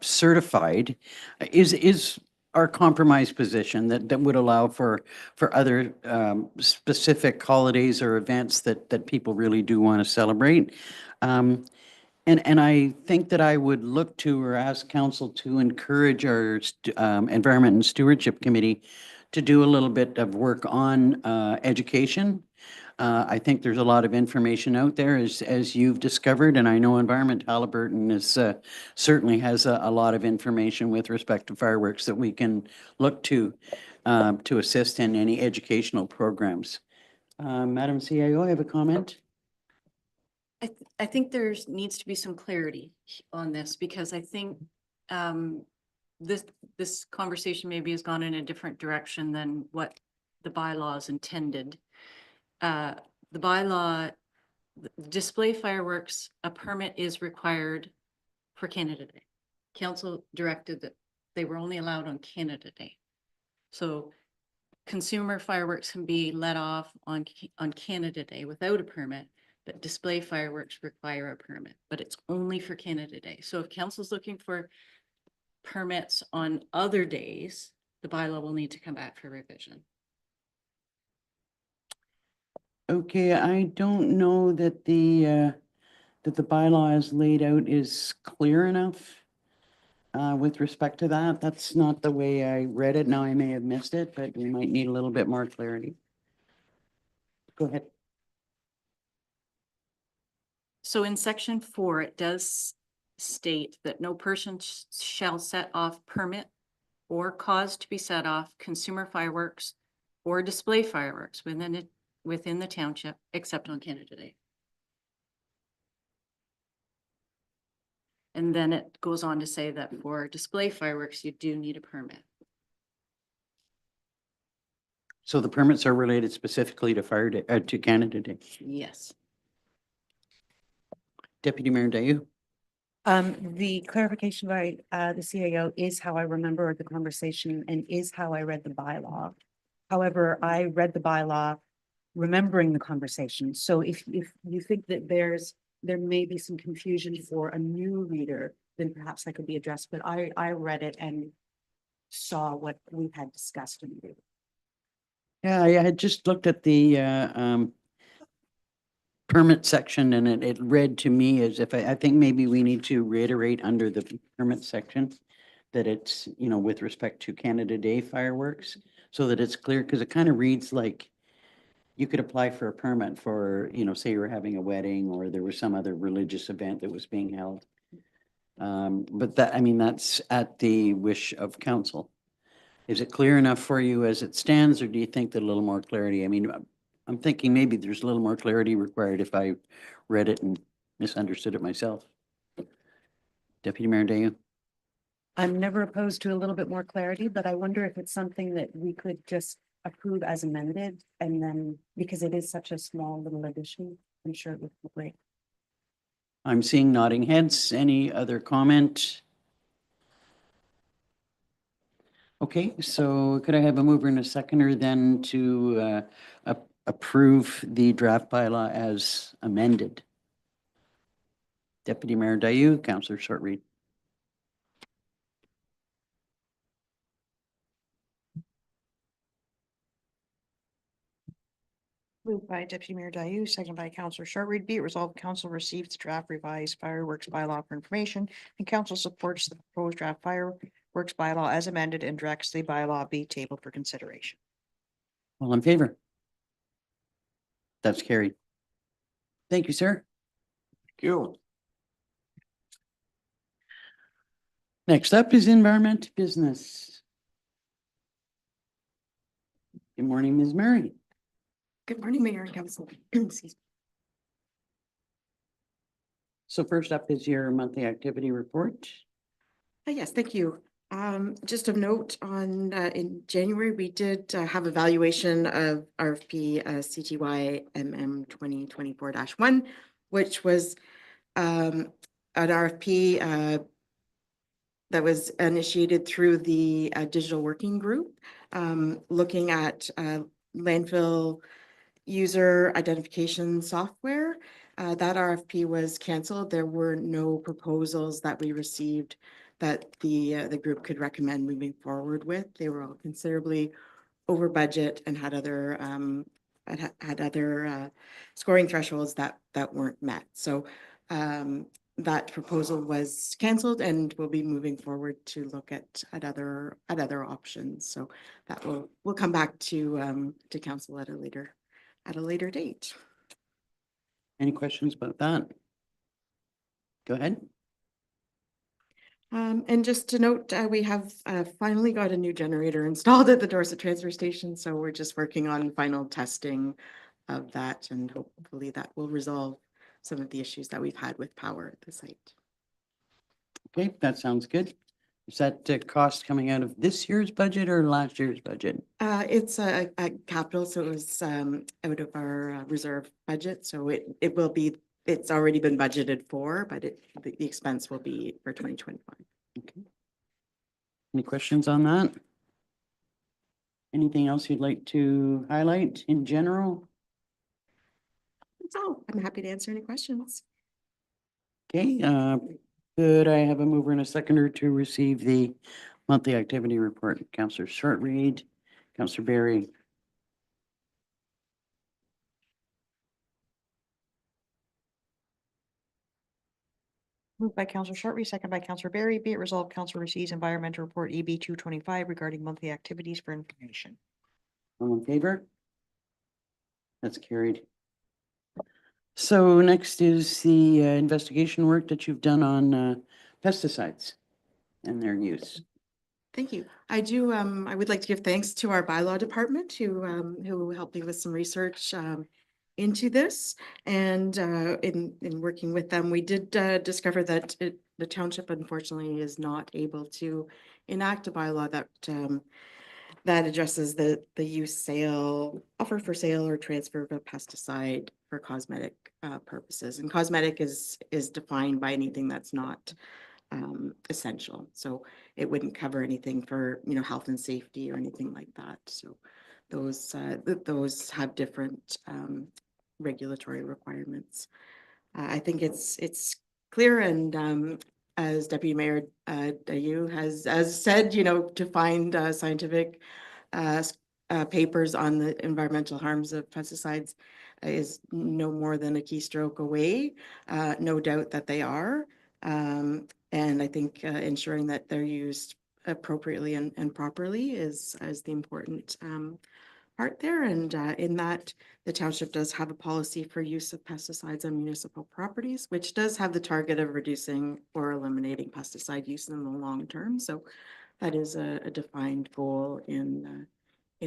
certified, is our compromise position that would allow for other specific holidays or events that people really do want to celebrate. And I think that I would look to or ask council to encourage our Environment and Stewardship Committee to do a little bit of work on education. I think there's a lot of information out there as you've discovered, and I know Environment Halliburton is certainly has a lot of information with respect to fireworks that we can look to assist in any educational programs. Madam CIO, I have a comment. I think there's needs to be some clarity on this because I think this conversation maybe has gone in a different direction than what the bylaws intended. The bylaw, display fireworks, a permit is required for Canada Day. Council directed that they were only allowed on Canada Day. So consumer fireworks can be let off on Canada Day without a permit, but display fireworks require a permit, but it's only for Canada Day. So if council's looking for permits on other days, the bylaw will need to come back for revision. Okay, I don't know that the bylaw as laid out is clear enough with respect to that. That's not the way I read it. Now I may have missed it, but we might need a little bit more clarity. Go ahead. So in section 4, it does state that no person shall set off permit or cause to be set off consumer fireworks or display fireworks within the township, except on Canada Day. And then it goes on to say that for display fireworks, you do need a permit. So the permits are related specifically to Fire Day, to Canada Day. Yes. Deputy Mayor Dayu? The clarification by the CAO is how I remember the conversation and is how I read the bylaw. However, I read the bylaw remembering the conversation. So if you think that there may be some confusion for a new reader, then perhaps that could be addressed. But I read it and saw what we had discussed in the meeting. Yeah, I had just looked at the permit section and it read to me as if I think maybe we need to reiterate under the permit section that it's, you know, with respect to Canada Day fireworks, so that it's clear, because it kind of reads like you could apply for a permit for, you know, say you were having a wedding or there was some other religious event that was being held. But that, I mean, that's at the wish of council. Is it clear enough for you as it stands, or do you think that a little more clarity? I mean, I'm thinking maybe there's a little more clarity required if I read it and misunderstood it myself. Deputy Mayor Dayu? I'm never opposed to a little bit more clarity, but I wonder if it's something that we could just approve as amended, and then, because it is such a small little addition, I'm sure it would be great. I'm seeing nodding heads. Any other comment? Okay, so could I have a mover and a seconder then to approve the draft bylaw as amended? Deputy Mayor Dayu, Councillor Shortreed. Moved by Deputy Mayor Dayu, second by Councillor Shortreed. Be it resolved, council receives the draft revised fireworks bylaw for information, and council supports the proposed draft fireworks bylaw as amended and directs the bylaw be tabled for consideration. All in favor? That's carried. Thank you, sir. Thank you. Next up is environment business. Good morning, Ms. Murray. Good morning, Mayor and Council. Excuse me. So first up is your monthly activity report. Yes, thank you. Just a note on, in January, we did have evaluation of RFP CTY MM 2024-1, which was an RFP that was initiated through the digital working group, looking at landfill user identification software. That RFP was canceled. There were no proposals that we received that the group could recommend moving forward with. They were all considerably over budget and had other scoring thresholds that weren't met. So that proposal was canceled, and we'll be moving forward to look at other options. So that we'll come back to council at a later date. Any questions about that? Go ahead. And just to note, we have finally got a new generator installed at the Dorset transfer station, so we're just working on final testing of that, and hopefully that will resolve some of the issues that we've had with power at the site. Okay, that sounds good. Is that cost coming out of this year's budget or last year's budget? It's a capital, so it was out of our reserve budget, so it will be, it's already been budgeted for, but the expense will be for 2025. Okay. Any questions on that? Anything else you'd like to highlight in general? That's all. I'm happy to answer any questions. Okay, could I have a mover and a seconder to receive the monthly activity report? Councillor Shortreed, Councillor Berry. Moved by Councillor Shortreed, second by Councillor Berry. Be it resolved, council receives environmental report EB 225 regarding monthly activities for information. All in favor? That's carried. So next is the investigation work that you've done on pesticides and their use. Thank you. I would like to give thanks to our bylaw department who helped me with some research into this. And in working with them, we did discover that the township unfortunately is not able to enact a bylaw that addresses the use, sale, offer for sale or transfer of a pesticide for cosmetic purposes. And cosmetic is defined by anything that's not essential. So it wouldn't cover anything for, health and safety or anything like that. So those have different regulatory requirements. I think it's clear, and as Deputy Mayor Dayu has said, to find scientific papers on the environmental harms of pesticides is no more than a keystroke away. No doubt that they are. And I think ensuring that they're used appropriately and properly is the important part there. And in that, the township does have a policy for use of pesticides on municipal properties, which does have the target of reducing or eliminating pesticide use in the long term. So that is a defined goal in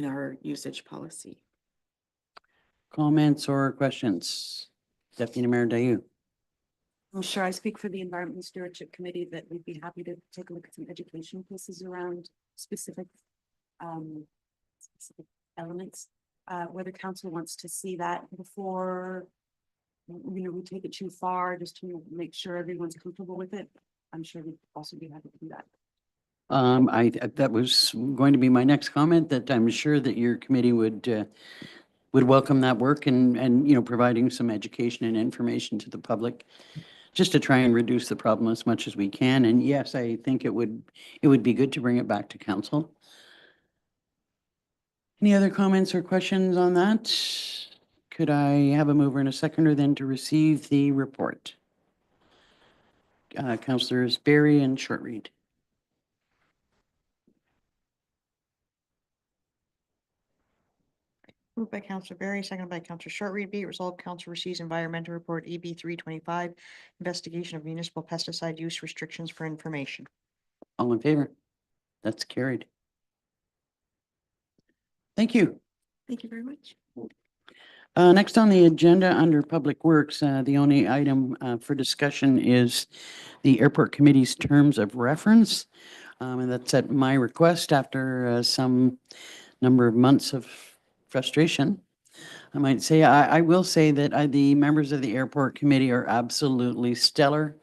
our usage policy. Comments or questions? Deputy Mayor Dayu. I'm sure I speak for the Environment and Stewardship Committee that we'd be happy to take a look at some education pieces around specific elements. Whether council wants to see that before, we take it too far, just to make sure everyone's comfortable with it. I'm sure we'd also be happy to do that. That was going to be my next comment, that I'm sure that your committee would welcome that work and providing some education and information to the public, just to try and reduce the problem as much as we can. And yes, I think it would be good to bring it back to council. Any other comments or questions on that? Could I have a mover and a seconder then to receive the report? Councillors Berry and Shortreed. Moved by Councillor Berry, seconded by Councillor Shortreed. Be it resolved, council receives environmental report EB 325, investigation of municipal pesticide use restrictions for information. All in favor? That's carried. Thank you. Thank you very much. Next on the agenda under Public Works, the only item for discussion is the Airport Committee's terms of reference. And that's at my request after some number of months of frustration. I might say, I will say that the members of the Airport Committee are absolutely stellar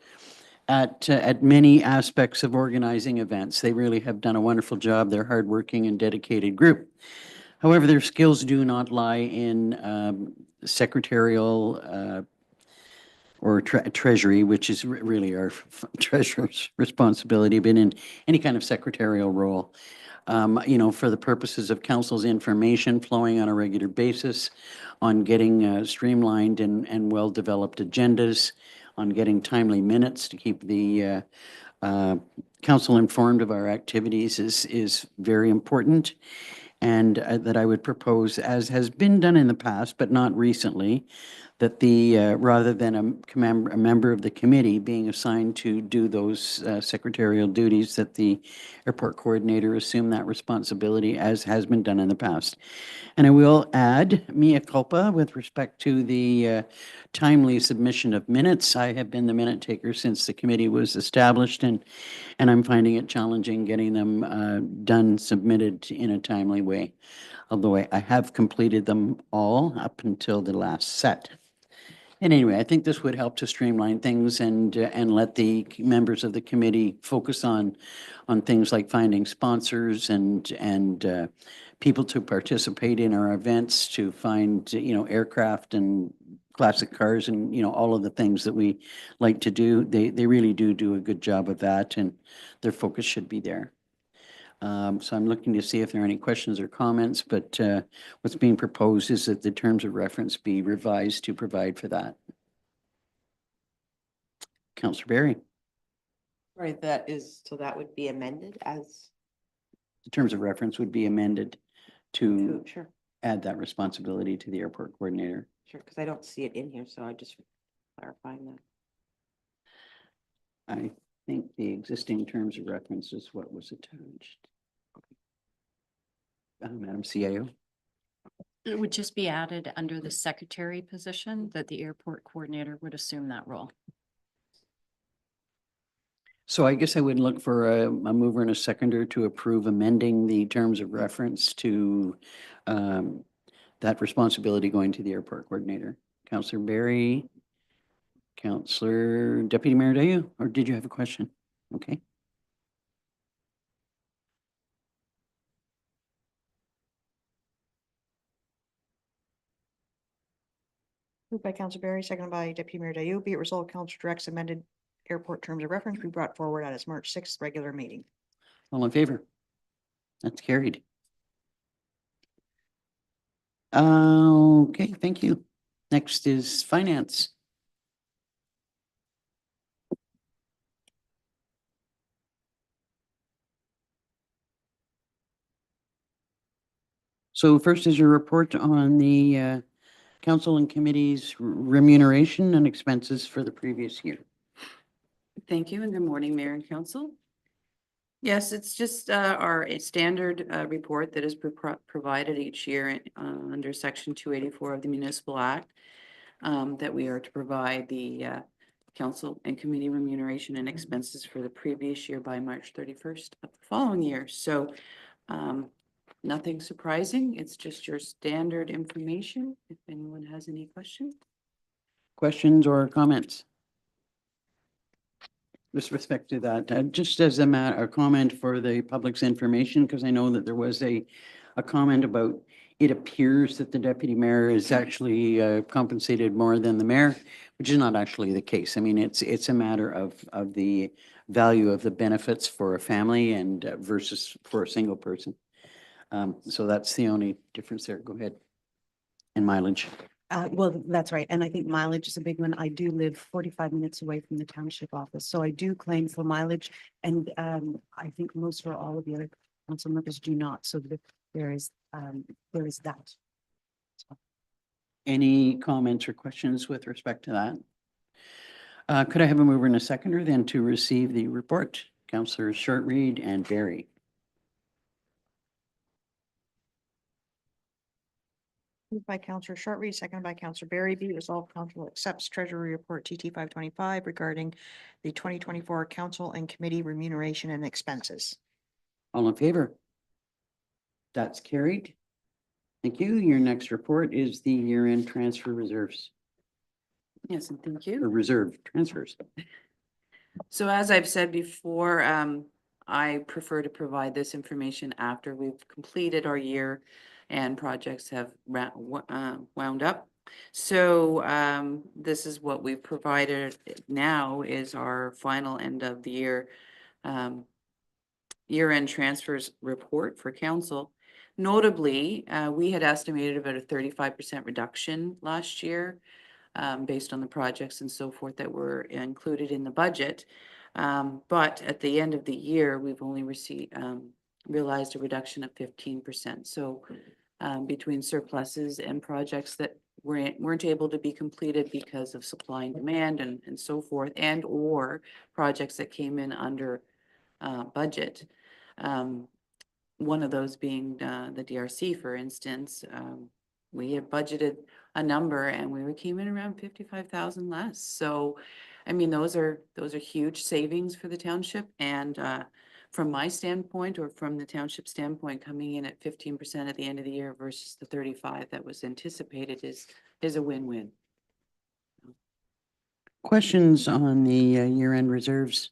at many aspects of organizing events. They really have done a wonderful job. They're hardworking and dedicated group. However, their skills do not lie in secretarial or treasury, which is really our treasurer's responsibility, but in any kind of secretarial role. For the purposes of council's information flowing on a regular basis, on getting streamlined and well-developed agendas, on getting timely minutes to keep the council informed of our activities is very important. And that I would propose, as has been done in the past, but not recently, that rather than a member of the committee being assigned to do those secretarial duties, that the airport coordinator assume that responsibility, as has been done in the past. And I will add mea culpa with respect to the timely submission of minutes. I have been the minute taker since the committee was established, and I'm finding it challenging getting them done, submitted in a timely way. Although I have completed them all up until the last set. And anyway, I think this would help to streamline things and let the members of the committee focus on things like finding sponsors and people to participate in our events, to find, aircraft and classic cars and, all of the things that we like to do. They really do a good job of that, and their focus should be there. So I'm looking to see if there are any questions or comments, but what's being proposed is that the terms of reference be revised to provide for that. Councillor Barry, Right, so that would be amended as. the terms of reference would be amended to Sure, add that responsibility to the airport coordinator. sure, because I don't see it in here, so I just clarifying that. I think the existing terms of reference is what was attached. Madam CAO. It would just be added under the secretary position that the airport coordinator would assume that role. So I guess I would look for a mover and a seconder to approve amending the terms of reference to that responsibility going to the airport coordinator. Councillor Barry, Councillor Deputy Mayor Dayu, or did you have a question? Okay. Moved by Councillor Barry, seconded by Deputy Mayor Dayu. Be it resolved, Council directs amended airport terms of reference be brought forward at its March 6th regular meeting. All in favor? That's carried. Okay, thank you. Next is finance. So first is your report on the council and committees remuneration and expenses for the previous year. Thank you and good morning, Mayor and Council. Yes, it's just our standard report that is provided each year under Section 284 of the Municipal Act that we are to provide the council and committee remuneration and expenses for the previous year by March 31st of the following year. So nothing surprising. It's just your standard information. If anyone has any questions. Questions or comments? With respect to that, just as a comment for the public's information, because I know that there was a comment about it appears that the deputy mayor is actually compensated more than the mayor, which is not actually the case. I mean, it's a matter of the value of the benefits for a family and versus for a single person. So that's the only difference there. Go ahead. And mileage. Well, that's right. And I think mileage is a big one. I do live 45 minutes away from the township office, so I do claim for mileage. And I think most or all of the other council members do not. So there is that. Any comments or questions with respect to that? Could I have a mover and a seconder then to receive the report? Councillors Shortreed and Barry. Moved by Councillor Shortreed, seconded by Councillor Barry. Be resolved, Council accepts Treasury Report TT 525 regarding the 2024 council and committee remuneration and expenses. All in favor? That's carried. Thank you. Your next report is the year-end transfer reserves, Yes, and thank or you. reserve transfers. So as I've said before, I prefer to provide this information after we've completed our year and projects have wound up. So this is what we've provided now is our final end of the year year-end transfers report for council. Notably, we had estimated about a 35% reduction last year based on the projects and so forth that were included in the budget. But at the end of the year, we've only realized a reduction of 15%. So between surpluses and projects that weren't able to be completed because of supply and demand and so forth, and or projects that came in under budget. One of those being the DRC, for instance. We have budgeted a number and we came in around 55,000 less. So, I mean, those are huge savings for the township. And from my standpoint, or from the township standpoint, coming in at 15% at the end of the year versus the 35 that was anticipated is a win-win. Questions on the year-end reserves?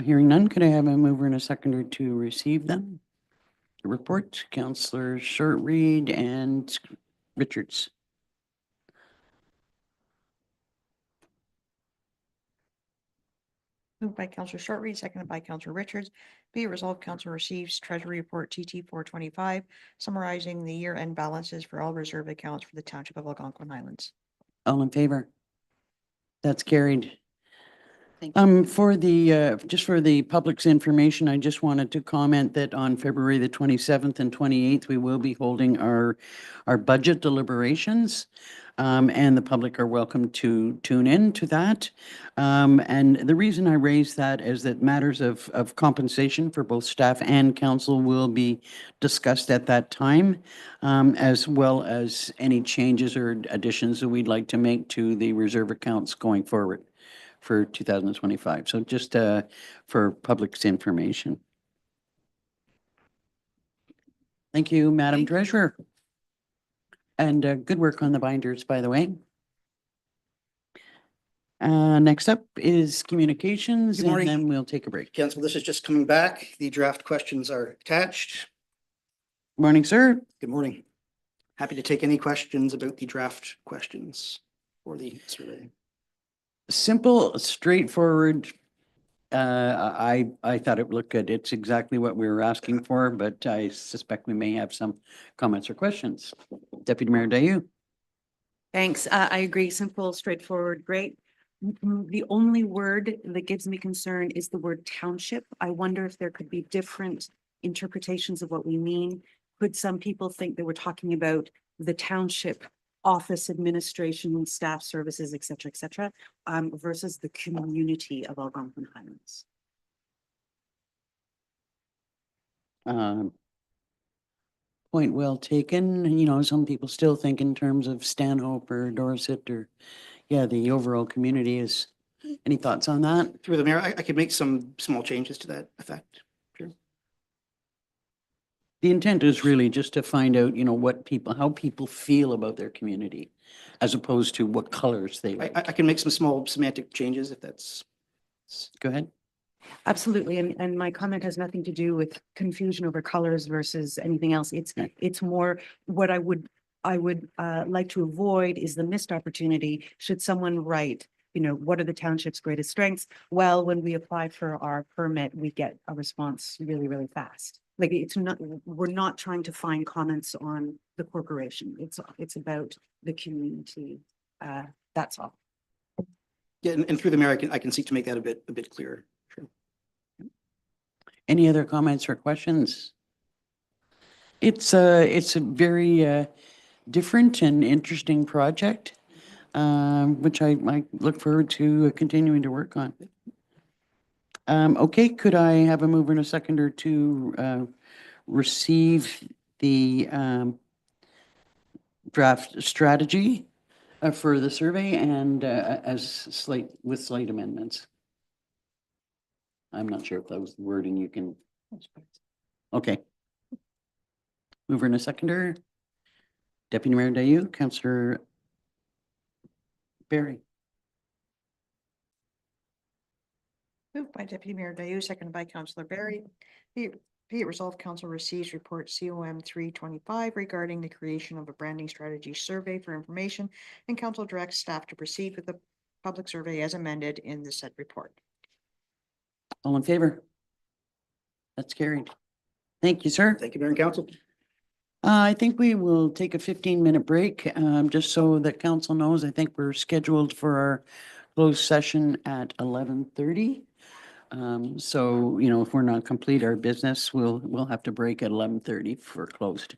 Hearing none, could I have a mover and a seconder to receive them? The report, Councillor Shortreed and Richards. Moved by Councillor Shortreed, seconded by Councillor Richards. Be it resolved, Council receives Treasury Report TT 425, summarizing the year-end balances for all reserve accounts for the Township of Algonquin Highlands. All in favor? That's carried. Thank you. For the, just for the public's information, I just wanted to comment that on February the 27th and 28th, we will be holding our budget deliberations. And the public are welcome to tune in to that. And the reason I raise that is that matters of compensation for both staff and council will be discussed at that time, as well as any changes or additions that we'd like to make to the reserve accounts going forward for 2025. So just for public's information. Thank you, Madam Treasurer. And good work on the binders, by the way. Next up is communications, Good and morning. then we'll take a break. Council, this is just coming back. The draft questions are attached. Morning, sir. Good morning. Happy to take any questions about the draft questions for the survey. Simple, straightforward. I thought it looked good. It's exactly what we were asking for, but I suspect we may have some comments or questions. Deputy Mayor Dayu. Thanks. I agree. Simple, straightforward, great. The only word that gives me concern is the word township. I wonder if there could be different interpretations of what we mean. Could some people think that we're talking about the township office administration and staff services, et cetera, versus the community of Algonquin Highlands? Point well taken. You know, some people still think in terms of Stanhope or Dorset or, yeah, the overall community is. Any thoughts on that? Through the mayor, I could make some small changes to that effect. Sure. The intent is really just to find out, you know, how people feel about their community, as opposed to what colors they like. I can make some small semantic changes if that's. Go ahead. Absolutely. And my comment has nothing to do with confusion over colors versus anything else. It's more what I would like to avoid is the missed opportunity. Should someone write, you know, what are the township's greatest strengths? Well, when we apply for our permit, we get a response really, really fast. Like we're not trying to find comments on the corporation. It's about the community. That's all. Yeah, and through the mayor, I can seek to make that a bit clearer. Sure. Any other comments or questions? It's a very different and interesting project, which I look forward to continuing to work on. Okay, could I have a mover and a seconder to receive the draft strategy for the survey and with slight amendments? I'm not sure if that was the wording you can. Okay. Mover and a seconder. Deputy Mayor Dayu, Councillor Barry. Moved by Deputy Mayor Dayu, seconded by Councillor Barry. Be it resolved, Council receives report COM 325 regarding the creation of a branding strategy survey for information, and Council directs staff to proceed with the public survey as amended in the said report. All in favor? That's carried. Thank you, sir. Thank you, Mayor and Council. I think we will take a 15-minute break, just so that council knows. I think we're scheduled for our closed session at 11:30. So, if we're not complete our business, we'll have to break at 11:30 for closed.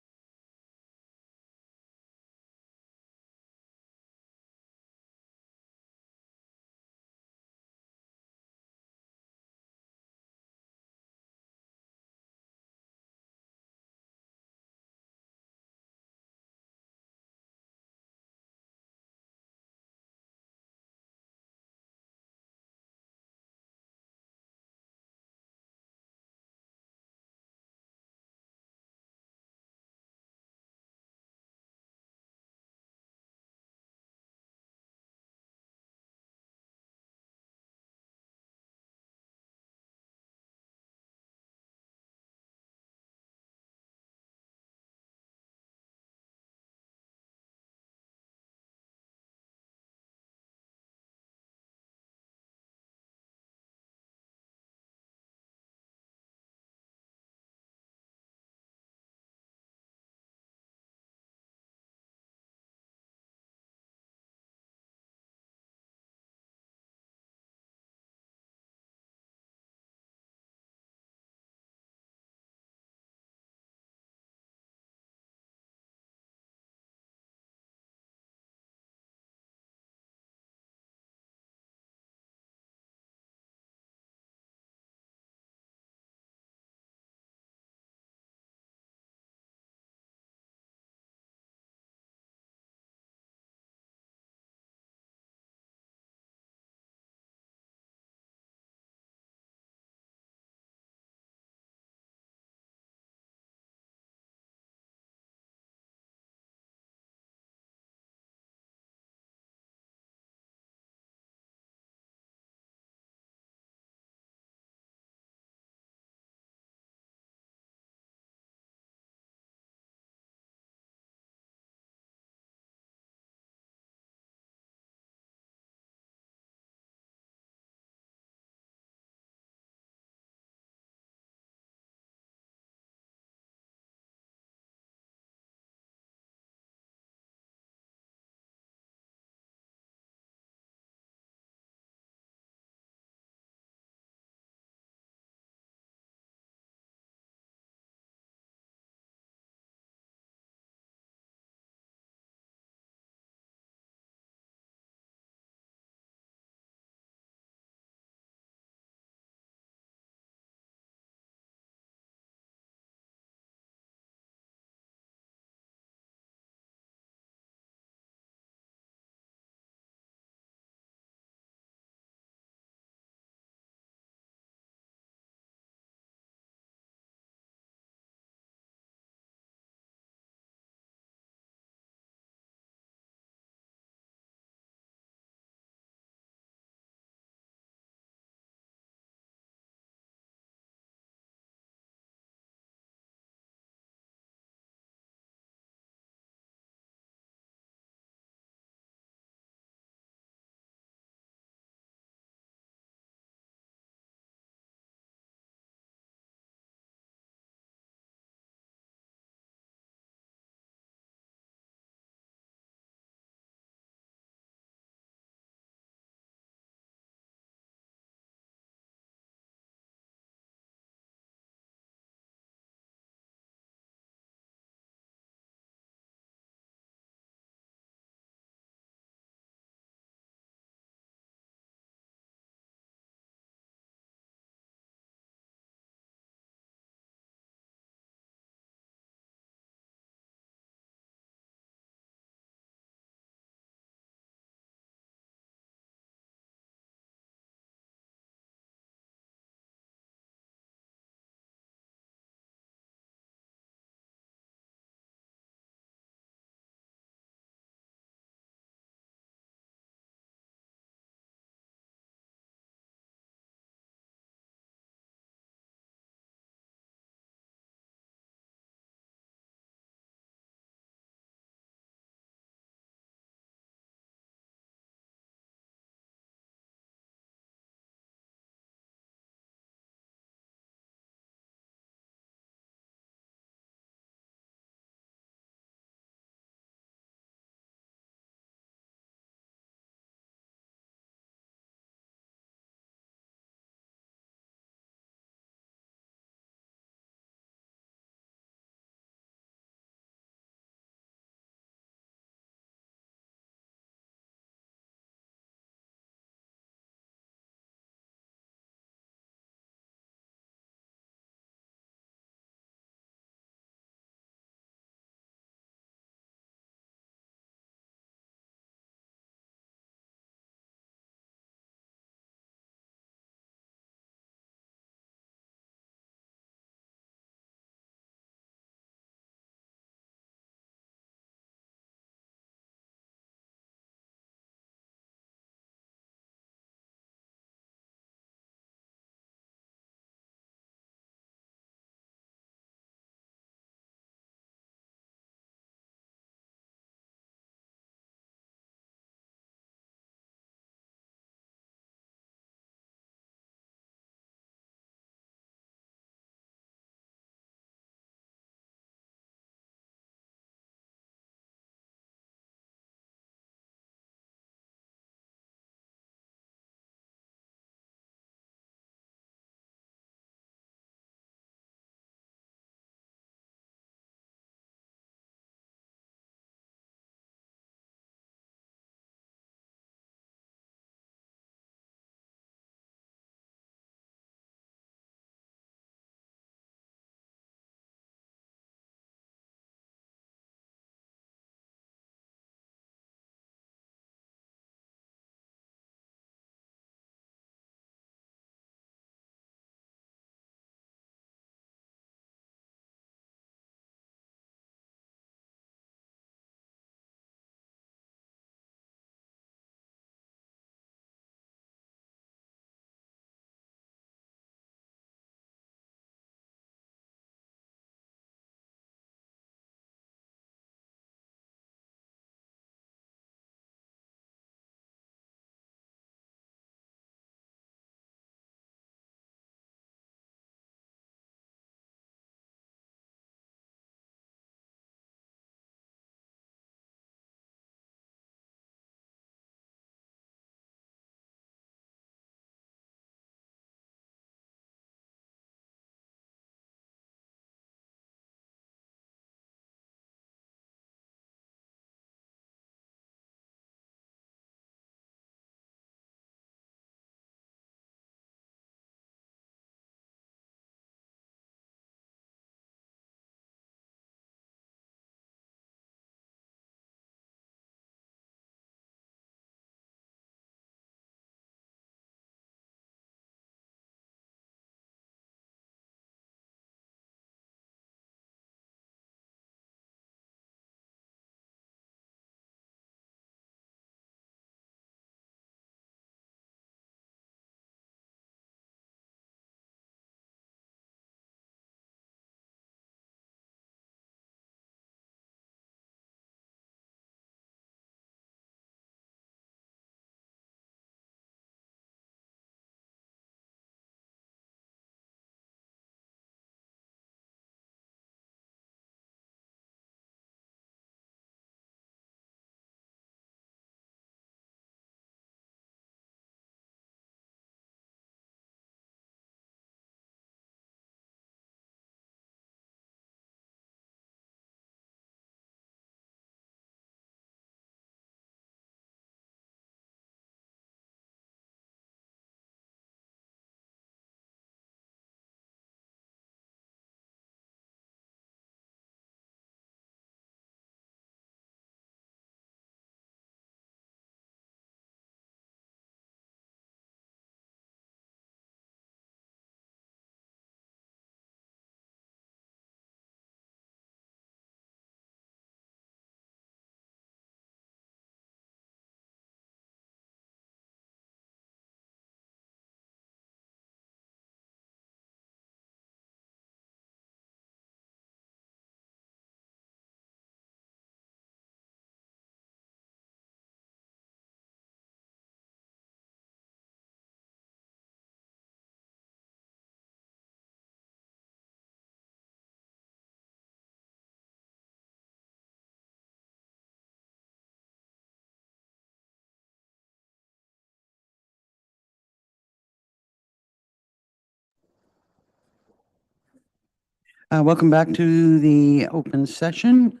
Welcome back to the open session.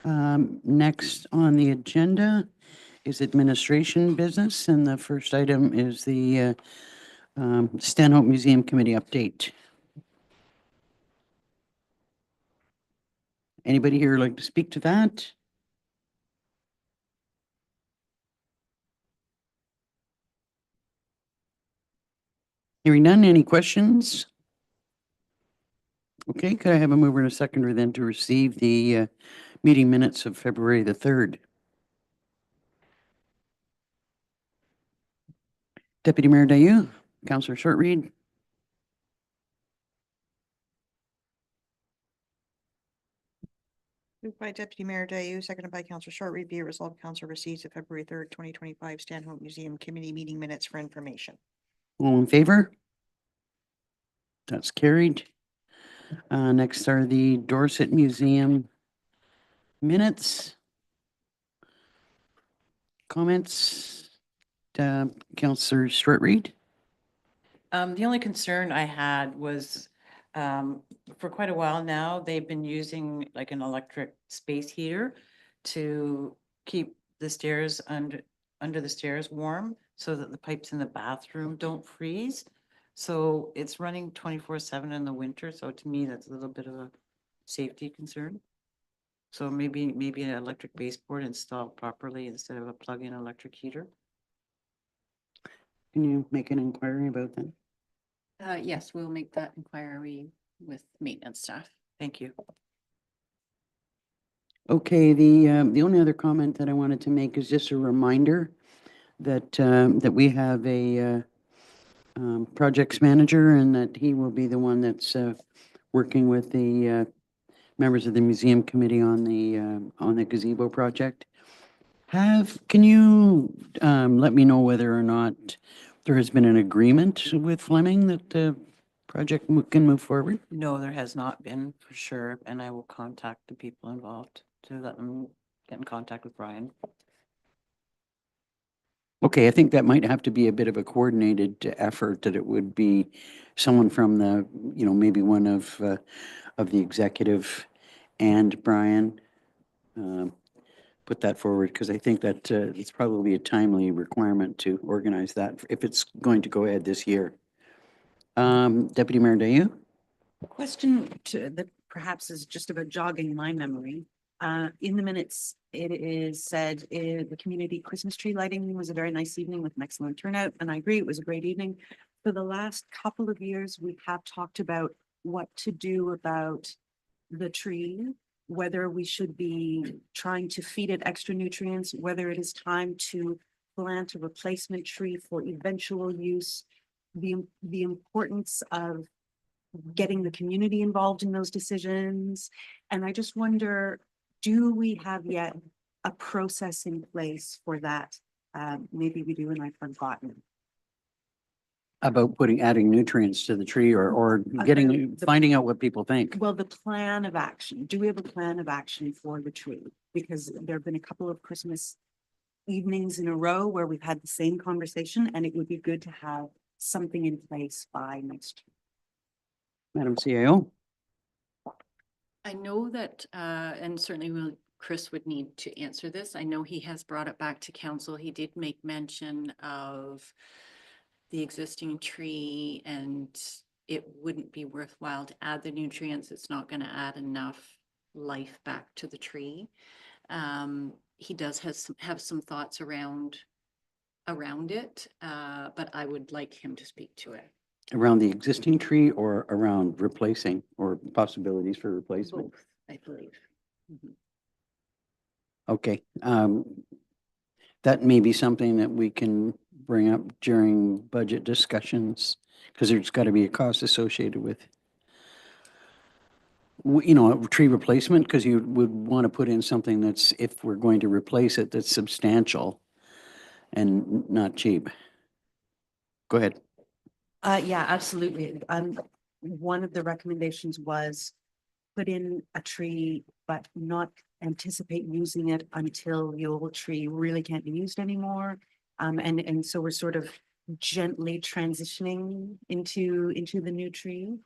Next on the agenda is administration business, and the first item is the Stanhope Museum Committee update. Anybody here like to speak to that? Hearing none, any questions? Okay, could I have a mover and a seconder then to receive the meeting minutes of February the 3rd? Deputy Mayor Dayu, Councillor Shortreed, Moved by Deputy Mayor Dayu, seconded by Councillor Short-Reed, be it resolved, Council receives the February 3rd, 2025 Stanhope Museum Committee meeting minutes for information. all in favor? That's carried. Next are the Dorset Museum minutes. Comments? Councillor Shortreed? The only concern I had was, for quite a while now, they've been using like an electric space heater to keep the stairs under the stairs warm so that the pipes in the bathroom don't freeze. So it's running 24/7 in the winter. So to me, that's a little bit of a safety concern. So maybe an electric baseboard installed properly instead of a plug-in electric heater. Can you make an inquiry about that? Yes, we'll make that inquiry with maintenance staff. Thank you. Okay, the only other comment that I wanted to make is just a reminder that that we have a projects manager and that he will be the one that's working with the members of the museum committee on the gazebo project. Can you let me know whether or not there has been an agreement with Fleming that the project can move forward? No, there has not been for sure, and I will contact the people involved to let them get in contact with Brian. Okay, I think that might have to be a bit of a coordinated effort, that it would be someone from the, maybe one of the executive and Brian put that forward, because I think that it's probably a timely requirement to organize that if it's going to go ahead this year. Deputy Mayor Dayu? Question that perhaps is just about jogging my memory. In the minutes, it is said the community Christmas tree lighting was a very nice evening with an excellent turnout, and I agree, it was a great evening. For the last couple of years, we have talked about what to do about the tree, whether we should be trying to feed it extra nutrients, whether it is time to plant a replacement tree for eventual use, the importance of getting the community involved in those decisions. And I just wonder, do we have yet a process in place for that? Maybe we do and I've forgotten. About adding nutrients to the tree or finding out what people think. Well, the plan of action, do we have a plan of action for the tree? Because there have been a couple of Christmas evenings in a row where we've had the same conversation, and it would be good to have something in place by next year. Madam CAO? I know that, and certainly Chris would need to answer this. I know he has brought it back to council. He did make mention of the existing tree, and it wouldn't be worthwhile to add the nutrients. It's not going to add enough life back to the tree. He does have some thoughts around it, but I would like him to speak to it. Around the existing tree or around replacing or possibilities for replacement? Both, I believe. Mhm. Okay. That may be something that we can bring up during budget discussions, because there's got to be a cost associated with, a tree replacement, because you would want to put in something that's, if we're going to replace it, that's substantial and not cheap. Go ahead. Yeah, absolutely. One of the recommendations was put in a tree, but not anticipate using it until the old tree really can't be used anymore. And so we're sort of gently transitioning into the new tree,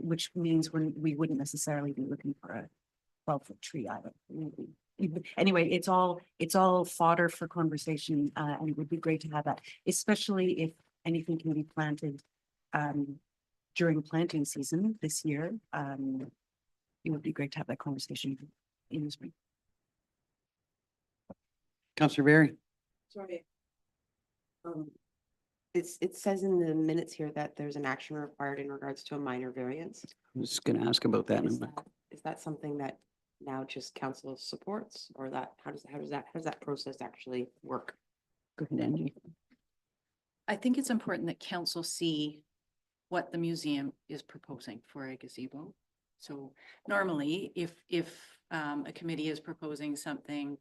which means we wouldn't necessarily be looking for a 12-foot tree either. Anyway, it's all fodder for conversation, and it would be great to have that, especially if anything can be planted during planting season this year. It would be great to have that conversation in the spring. Councillor Barry. Sorry. It says in the minutes here that there's an action required in regards to a minor variance. I was going to ask about that. Is that something that now just council supports, or that, how does that process actually work? Go ahead, Angie. I think it's important that council see what the museum is proposing for a gazebo. So normally, if a committee is proposing something,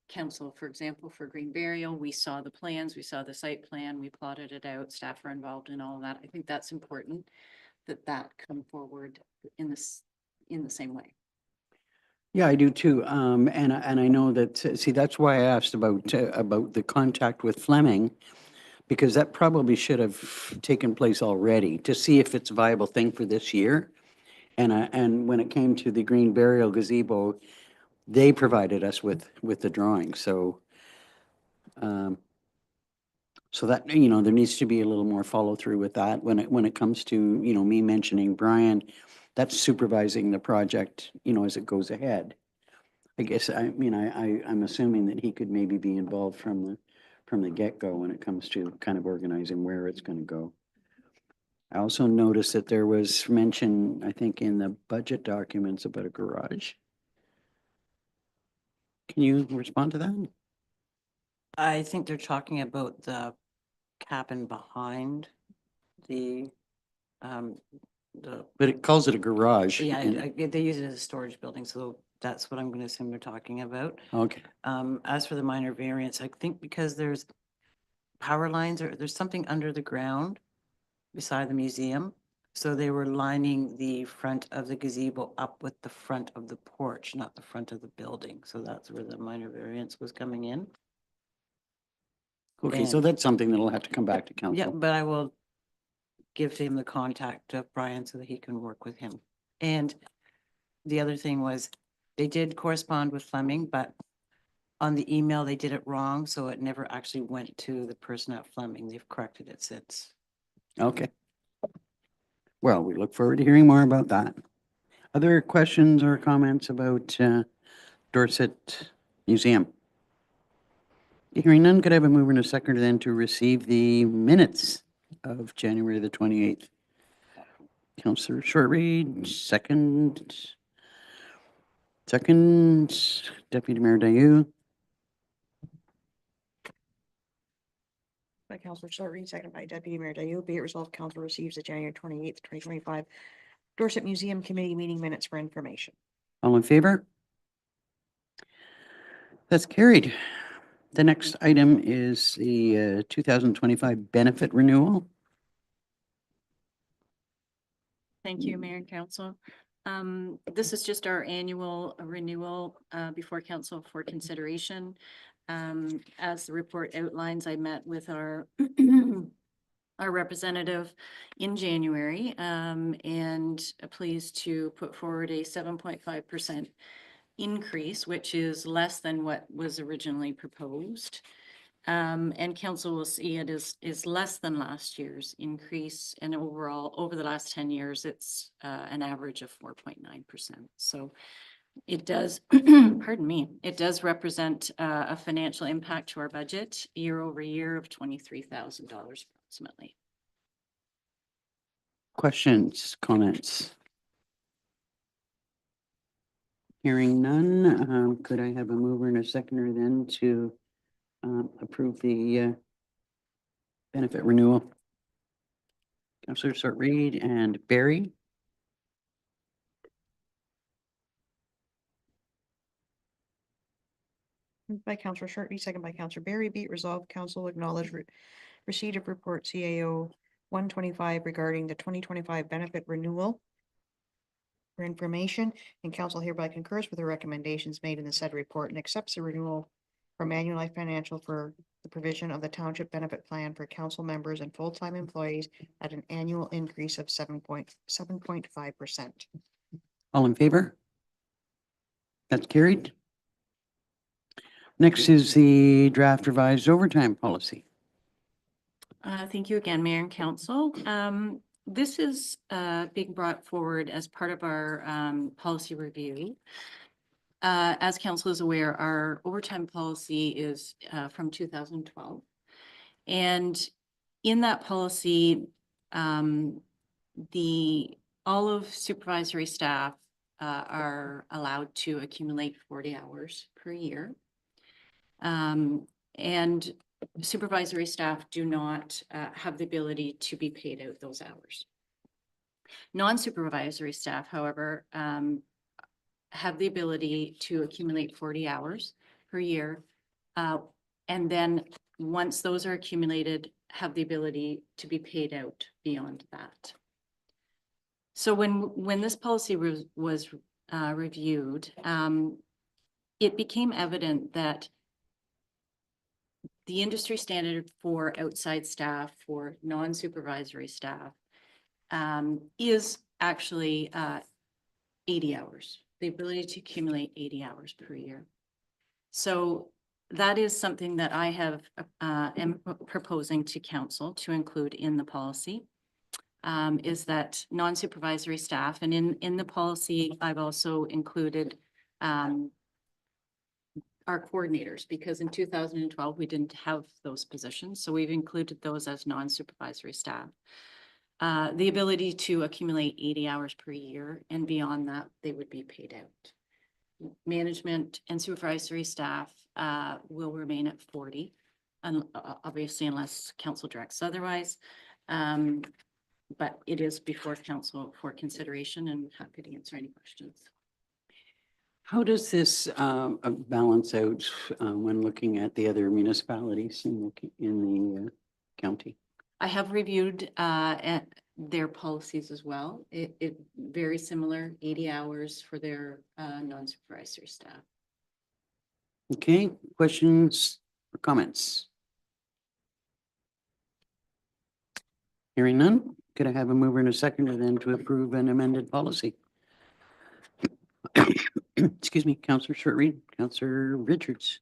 council, for example, for green burial, we saw the plans, we saw the site plan, we plotted it out, staff are involved in all of that. I think that's important that come forward in the same way. Yeah, I do too. And I know that, see, that's why I asked about the contact with Fleming, because that probably should have taken place already to see if it's a viable thing for this year. And when it came to the green burial gazebo, they provided us with the drawing. So, so that, you know, there needs to be a little more follow through with that when it comes to, you know, me mentioning Brian, that's supervising the project, you know, as it goes ahead. I guess, I mean, I'm assuming that he could maybe be involved from the get-go when it comes to kind of organizing where it's going to go. I also noticed that there was mention, I think, in the budget documents about a garage. Can you respond to that? I think they're talking about the cabin behind the, But it calls it a garage. yeah, and- they use it as a storage building, so that's what I'm gonna assume they're talking about. Okay, As for the minor variance, I think because there's power lines or there's something under the ground beside the museum. So they were lining the front of the gazebo up with the front of the porch, not the front of the building. So that's where the minor variance was coming in. okay, so And- that's something that'll have to come back to council. Yeah, but I will give him the contact of Brian so that he can work with him. And the other thing was, they did correspond with Fleming, but on the email, they did it wrong, so it never actually went to the person at Fleming. They've corrected it since. Okay. Well, we look forward to hearing more about that. Other questions or comments about Dorset Museum? Hearing none, could I have a mover and a seconder then to receive the minutes of January the 28th? Councillor Shortreed, second. Deputy Mayor Dayu. By Councillor Shortreed, second by Deputy Mayor Dayu. Be it resolved, council receives the January 28th, 2025 Dorset Museum Committee meeting minutes for information. All in favor? That's carried. The next item is the 2025 benefit renewal. Thank you, Mayor and Council. This is just our annual renewal before council for consideration. As the report outlines, I met with our our representative in January and pleased to put forward a 7.5% increase, which is less than what was originally proposed. And council will see it is less than last year's increase, and overall, over the last 10 years, it's an average of 4.9%. So it does, pardon me, it does represent a financial impact to our budget year over year of $23,000 approximately. Questions, comments? Hearing none, could I have a mover and a seconder then to approve the benefit renewal? Councillor Shortreed and Barry. Moved by Councillor Shortreed, second by Councillor Barry. Be it resolved, council acknowledge receipt of report CAO 125 regarding the 2025 benefit renewal for information, and council hereby concurs with the recommendations made in the said report and accepts the renewal from Manulife Financial for the provision of the township benefit plan for council members and full-time employees at an annual increase of 7.5%. All in favor? That's carried. Next is the draft revised overtime policy. Thank you again, Mayor and Council. This is being brought forward as part of our policy review. As council is aware, our overtime policy is from 2012. And in that policy, all of supervisory staff are allowed to accumulate 40 hours per year. And supervisory staff do not have the ability to be paid out those hours. Non-supervisory staff, however, have the ability to accumulate 40 hours per year. And then once those are accumulated, have the ability to be paid out beyond that. So when this policy was reviewed, it became evident that the industry standard for outside staff, for non-supervisory staff, is actually 80 hours, the ability to accumulate 80 hours per year. So that is something that I have am proposing to council to include in the policy, is that non-supervisory staff, and in the policy, I've also included our coordinators, because in 2012, we didn't have those positions. So we've included those as non-supervisory staff. The ability to accumulate 80 hours per year, and beyond that, they would be paid out. Management and supervisory staff will remain at 40, and obviously unless council directs otherwise. But it is before council for consideration, and happy to answer any questions. How does this balance out when looking at the other municipalities in the county? I have reviewed at their policies as well. It very similar, 80 hours for their non-supervisory staff. Okay, questions or comments? Hearing none, could I have a mover and a seconder then to approve an amended policy? Excuse me, Councillor Shortreed, Councillor Richards.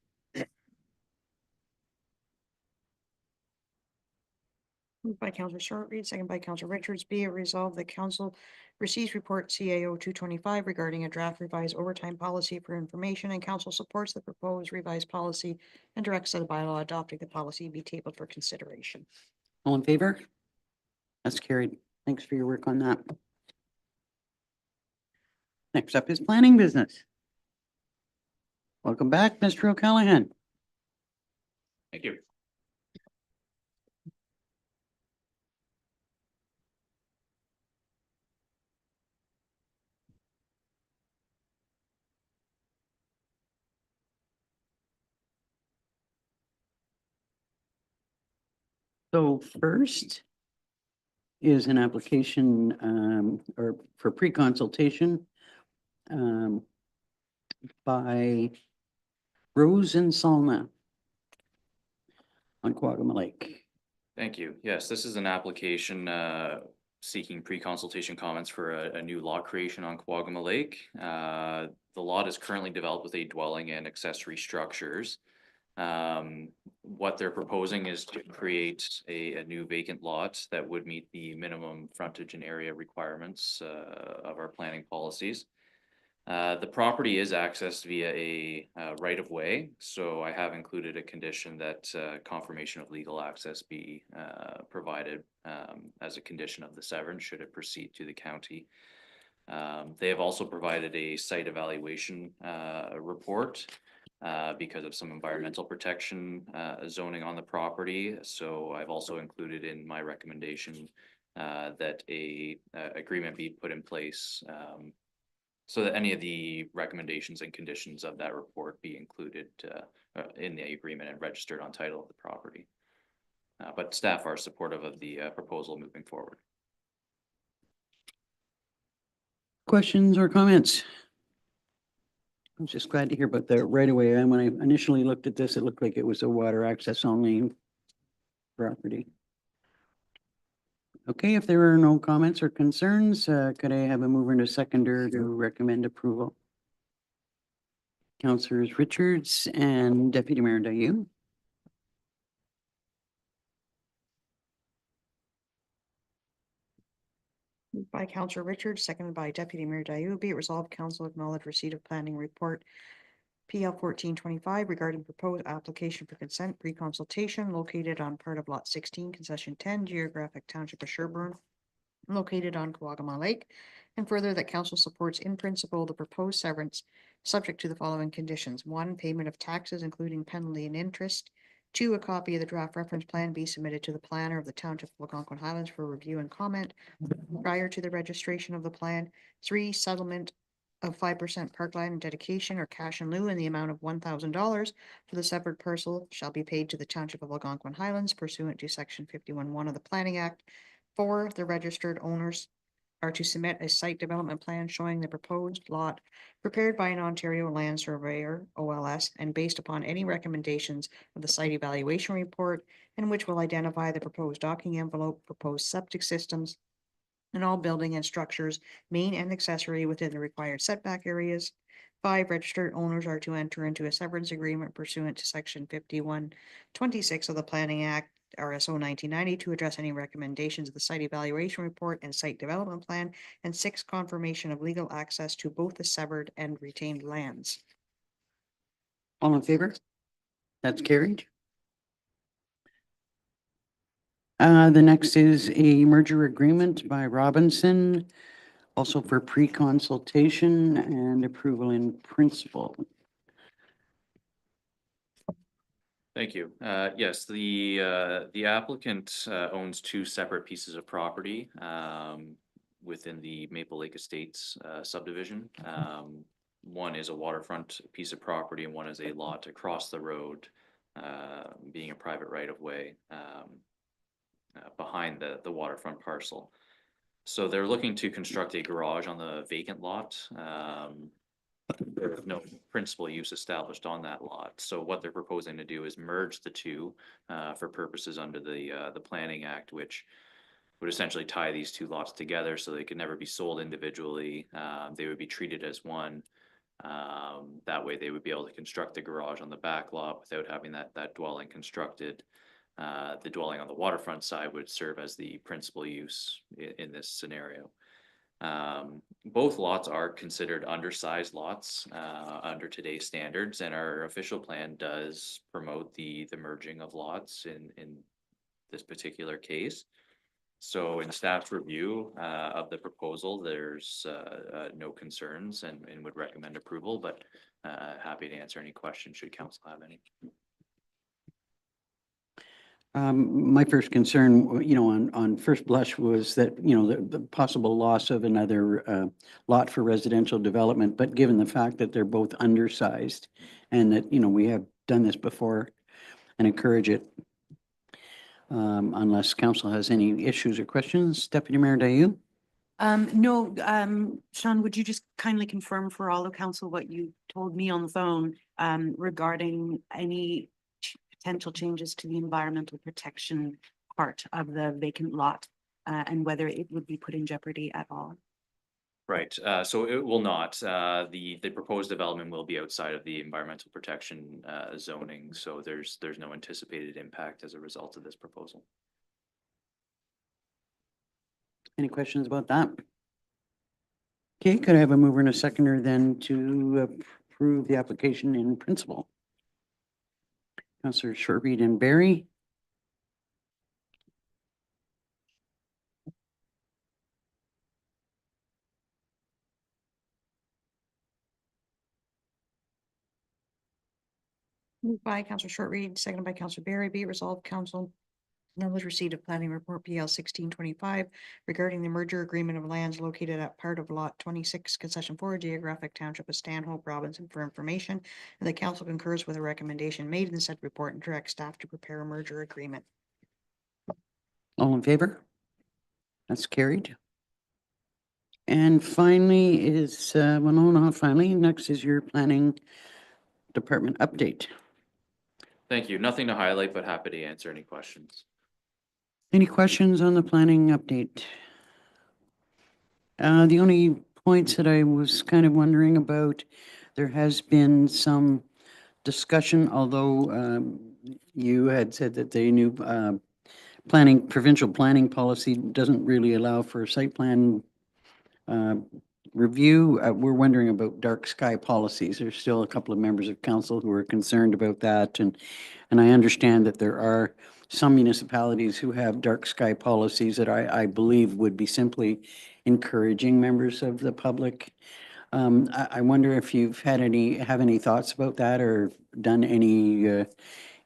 Moved by Councillor Shortreed, second by Councillor Richards. Be it resolved that council receives report CAO 225 regarding a draft revised overtime policy for information, and council supports the proposed revised policy and directs that a bylaw adopting the policy be tabled for consideration. All in favor? That's carried. Thanks for your work on that. Next up is planning business. Welcome back, Mr. O'Callaghan. Thank you. So first is an application or for pre-consultation by Rose and Salna on Quagga Lake. Thank you. Yes, this is an application seeking pre-consultation comments for a new lot creation on Quagga Lake. The lot is currently developed with a dwelling and accessory structures. What they're proposing is to create a new vacant lot that would meet the minimum frontage and area requirements of our planning policies. The property is accessed via a right of way, so I have included a condition that confirmation of legal access be provided as a condition of the severance should it proceed to the county. They have also provided a site evaluation report because of some environmental protection zoning on the property. So I've also included in my recommendation that a agreement be put in place so that any of the recommendations and conditions of that report be included in the agreement and registered on title of the property. But staff are supportive of the proposal moving forward. Questions or comments? I'm just glad to hear about that right away. And when I initially looked at this, it looked like it was a water access only property. Okay, if there are no comments or concerns, could I have a mover and a seconder to recommend approval? Councillors Richards and Deputy Mayor Dayu. Moved by Councillor Richards, seconded by Deputy Mayor Dayu. Be it resolved, council acknowledge receipt of planning report PL 1425 regarding proposed application for consent pre-consultation located on part of lot 16, concession 10, geographic township of Sherburne, located on Kawagama Lake. And further, that council supports in principle the proposed severance, subject to the following conditions. 1, payment of taxes, including penalty and interest. 2, a copy of the draft reference plan be submitted to the planner of the Township of Algonquin Highlands for review and comment prior to the registration of the plan. 3, settlement of 5% parkland and dedication or cash in lieu in the amount of $1,000 for the severed parcel shall be paid to the Township of Algonquin Highlands pursuant to Section 51(1) of the Planning Act. 4, the registered owners are to submit a site development plan showing the proposed lot prepared by an Ontario Land Surveyor, OLS, and based upon any recommendations of the site evaluation report, and which will identify the proposed docking envelope, proposed septic systems, and all building and structures, main and accessory, within the required setback areas. 5, registered owners are to enter into a severance agreement pursuant to Section 51(26) of the Planning Act, RSO 1990, to address any recommendations of the site evaluation report and site development plan. And 6, confirmation of legal access to both the severed and retained lands. All in favor? That's carried. The next is a merger agreement by Robinson, also for pre-consultation and approval in principle. Thank you. Yes, the applicant owns 2 separate pieces of property within the Maple Lake Estates subdivision. One is a waterfront piece of property and one is a lot across the road, being a private right-of-way behind the waterfront parcel. So they're looking to construct a garage on the vacant lot. There's no principal use established on that lot. So what they're proposing to do is merge the two for purposes under the Planning Act, which would essentially tie these 2 lots together so they could never be sold individually. They would be treated as one. That way they would be able to construct the garage on the back lot without having that dwelling constructed. The dwelling on the waterfront side would serve as the principal use in this scenario. Both lots are considered undersized lots under today's standards, and our official plan does promote the merging of lots in this particular case. So in staff's review of the proposal, there's no concerns and would recommend approval, but happy to answer any questions should council have any. My first concern, on first blush was that, the possible loss of another lot for residential development, but given the fact that they're both undersized and that, we have done this before and encourage it. Unless council has any issues or questions, Deputy Mayor Dayu? No, Sean, would you just kindly confirm for all of council what you told me on the phone regarding any potential changes to the environmental protection part of the vacant lot and whether it would be put in jeopardy at all? Right, so it will not. The proposed development will be outside of the environmental protection zoning, so there's no anticipated impact as a result of this proposal. Any questions about that? Okay, could I have a mover and a seconder then to approve the application in principle? Councillor Shortreed and Barry. Moved by Councillor Shortreed, seconded by Councillor Barry. Be it resolved, council acknowledge receipt of planning report PL 1625 regarding the merger agreement of lands located at part of lot 26, concession 4, geographic township of Stanhope, Robinson, for information. And the council concurs with a recommendation made in said report and directs staff to prepare a merger agreement. All in favor? That's carried. And finally is, well, no, not finally, next is your planning department update. Thank you. Nothing to highlight, but happy to answer any questions. Any questions on the planning update? The only points that I was kind of wondering about, there has been some discussion, although you had said that the new provincial planning policy doesn't really allow for site plan uh, review. We're wondering about dark sky policies. There's still a couple of members of council who are concerned about that, and I understand that there are some municipalities who have dark sky policies that I believe would be simply encouraging members of the public. I wonder if you've have any thoughts about that or done any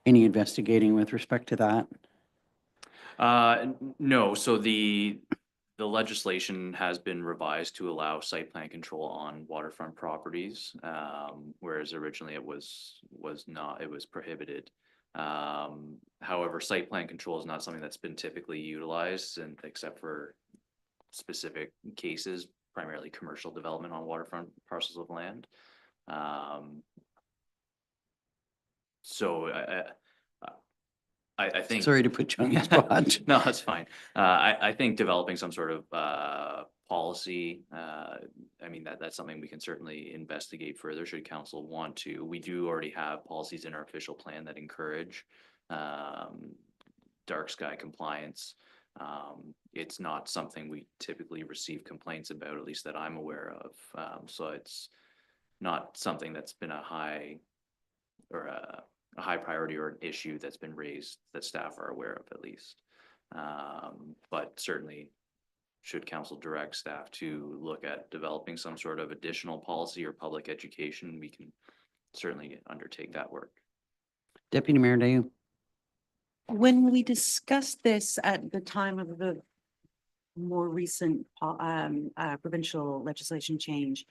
investigating with respect to that? No, so the legislation has been revised to allow site plan control on waterfront properties, whereas originally it was not, it was prohibited. However, site plan control is not something that's been typically utilized, and except for specific cases, primarily commercial development on waterfront parcels of land. So I think. Sorry to put you on the spot. No, that's fine. I think developing some sort of policy, I mean, that's something we can certainly investigate further should council want to. We do already have policies in our official plan that encourage dark sky compliance. It's not something we typically receive complaints about, at least that I'm aware of. So it's not something that's been a high priority or an issue that's been raised that staff are aware of, at least. But certainly should council direct staff to look at developing some sort of additional policy or public education, we can certainly undertake that work. Deputy Mayor Dayu. When we discussed this at the time of the more recent provincial legislation change,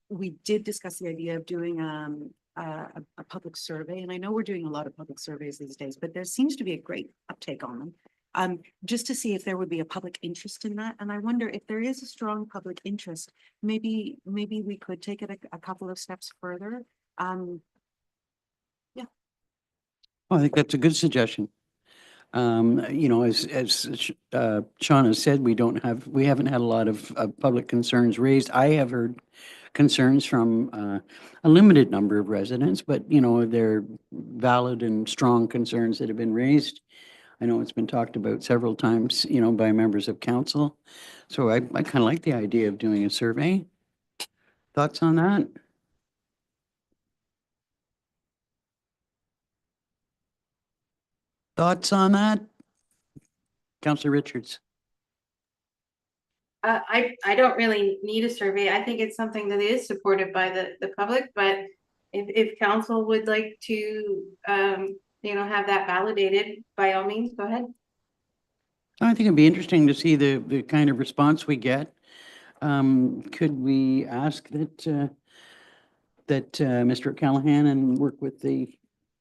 we did discuss the idea of doing a public survey. And I know we're doing a lot of public surveys these days, but there seems to be a great uptake on them. Just to see if there would be a public interest in that. And I wonder if there is a strong public interest, maybe we could take it a couple of steps further. Yeah. Well, I think that's a good suggestion. You know, as Sean has said, we haven't had a lot of public concerns raised. I have heard concerns from a limited number of residents, but you know, they're valid and strong concerns that have been raised. I know it's been talked about several times, you know, by members of council. So I kind of like the idea of doing a survey. Thoughts on that? Thoughts on that? Councillor Richards. I don't really need a survey. I think it's something that is supported by the public, but if council would like to, you know, have that validated, by all means, go ahead. I think it'd be interesting to see the kind of response we get. Could we ask that Mr. Callahan and work with the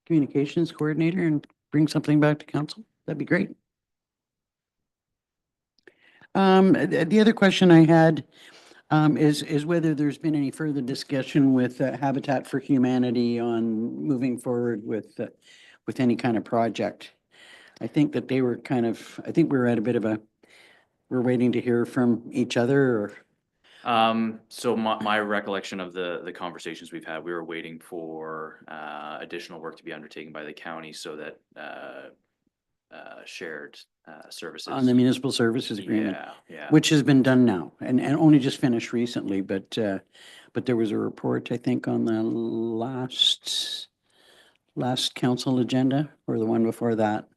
communications coordinator and bring something back to council? That'd be great. The other question I had is whether there's been any further discussion with Habitat for Humanity on moving forward with any kind of project. I think that they were I think we're at a bit of we're waiting to hear from each other, or. So my recollection of the conversations we've had, we were waiting for additional work to be undertaken by the county so that shared services. On the municipal services agreement. Yeah. Which has been done now and only just finished recently, but there was a report, I think, on the last council agenda or the one before that.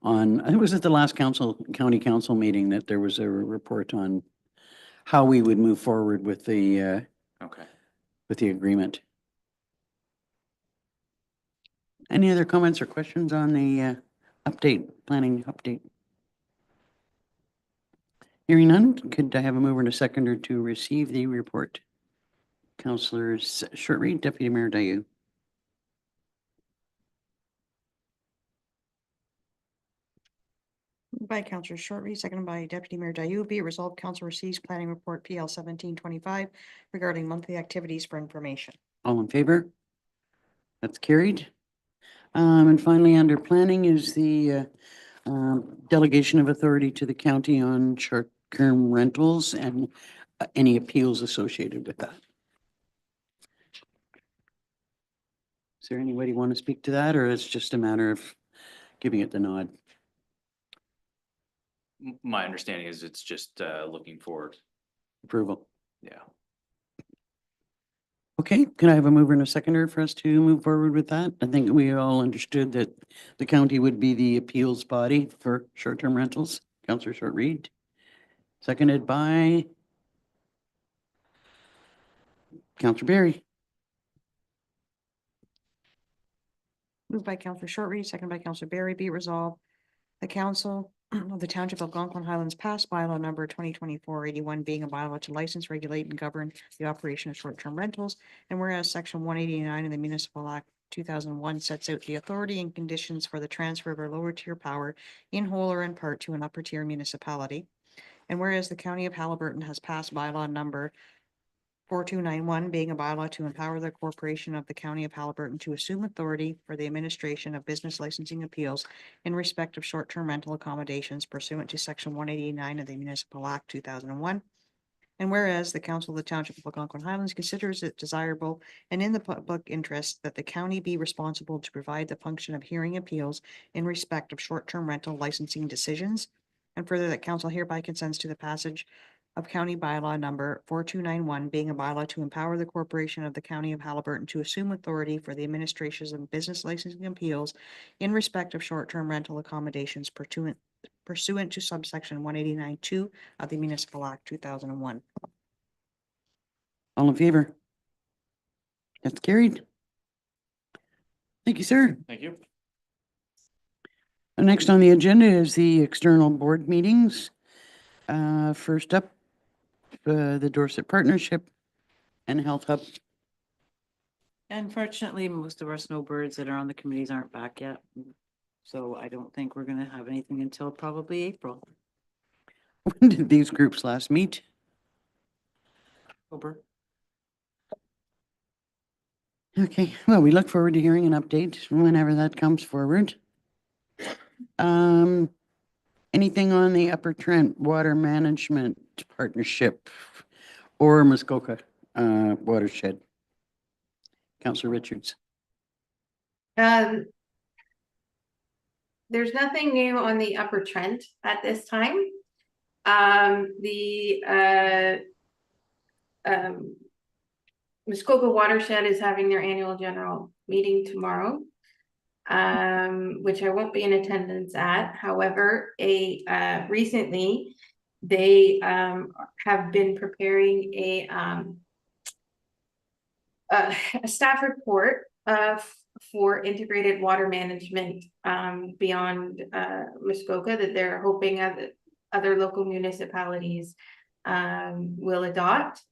I think it was at the last county council meeting that there was a report on how we would move forward with the agreement. Any other comments or questions on the planning update? Hearing none, could I have a mover and a seconder to receive the report? Councillors Shortreed, Deputy Mayor Dayu. Moved by Counselor Short Reed, seconded by Deputy Mayor Dyou. Be it resolved, council receives planning report PL 1725 regarding monthly activities for information. All in favor? That's carried. And finally, under planning is the delegation of authority to the county on short-term rentals and any appeals associated with that. Is there anybody want to speak to that, or it's just a matter of giving it the nod? My understanding is it's just looking for, Approval. yeah. Okay, can I have a mover and a seconder for us to move forward with that? I think we all understood that the county would be the appeals body for short-term rentals. Councillor Short Reed. Seconded by Councillor Berry. Moved by Counselor Short Reed, seconded by Counselor Berry. Be it resolved, the council of the Township of Algonquin Highlands passed bylaw number 2024-81 being a bylaw to license, regulate, and govern the operation of short-term rentals. And whereas section 189 of the Municipal Act 2001 sets out the authority and conditions for the transfer of a lower tier power in whole or in part to an upper tier municipality. And whereas the County of Haliburton has passed bylaw number 4291 being a bylaw to empower the corporation of the County of Haliburton to assume authority for the administration of business licensing appeals in respect of short-term rental accommodations pursuant to section 189 of the Municipal Act 2001. And whereas the Council of the Township of Algonquin Highlands considers it desirable and in the public interest that the county be responsible to provide the function of hearing appeals in respect of short-term rental licensing decisions. And further, that council hereby consents to the passage of County Bylaw number 4291 being a bylaw to empower the corporation of the County of Haliburton to assume authority for the administration of business licensing appeals in respect of short-term rental accommodations pursuant to subsection 189(2) of the Municipal Act 2001. All in favor? That's carried. Thank you, sir. Thank you. Next on the agenda is the external board meetings. First up, the Dorset Partnership and Health Hub. Unfortunately, most of our snowbirds that are on the committees aren't back yet. So I don't think we're gonna have anything until probably April. When did these groups last meet? October. Okay, well, we look forward to hearing an update whenever that comes forward. Anything on the Upper Trent Water Management Partnership or Muskoka watershed? Councillor Richards. There's nothing new on the Upper Trent at this time. The Muskoka Watershed is having their annual general meeting tomorrow, which I won't be in attendance at. However, recently they have been preparing a staff report for integrated water management beyond Muskoka that they're hoping other local municipalities will adopt.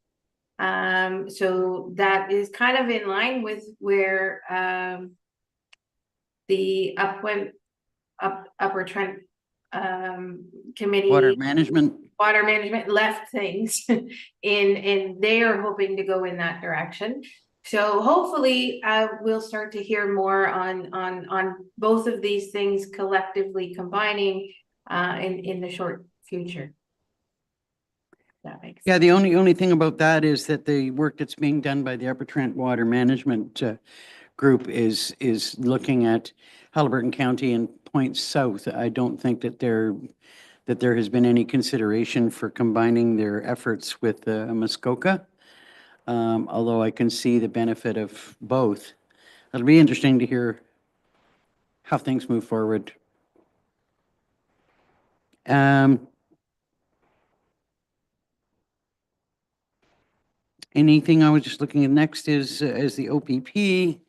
So that is kind of in line with where the Upper Trent committee Water management. left things and they are hoping to go in that direction. So hopefully we'll start to hear more on both of these things collectively combining in the short future. That makes Yeah, the only thing about that is that the work that's being done by the Upper Trent Water Management Group is looking at Haliburton County and points south. I don't think that there has been any consideration for combining their efforts with Muskoka. Although I can see the benefit of both. It'll be interesting to hear how things move forward. Anything I was just looking at next is the OPP.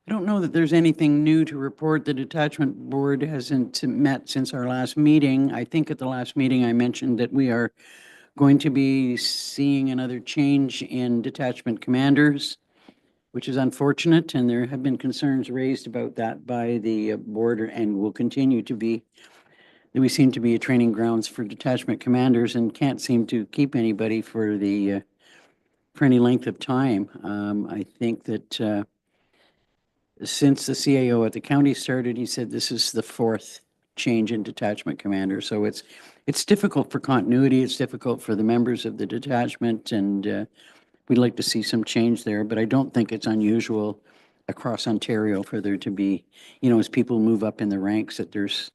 I don't know that there's anything new to report. The detachment board hasn't met since our last meeting. I think at the last meeting I mentioned that we are going to be seeing another change in detachment commanders, which is unfortunate, and there have been concerns raised about that by the board and will continue to be. we seem to be a training grounds for detachment commanders and can't seem to keep anybody for for any length of time. I think that since the CAO at the county started, he said this is the fourth change in detachment commander. So it's difficult for continuity. It's difficult for the members of the detachment, and we'd like to see some change there. But I don't think it's unusual across Ontario for there to be, as people move up in the ranks, that there's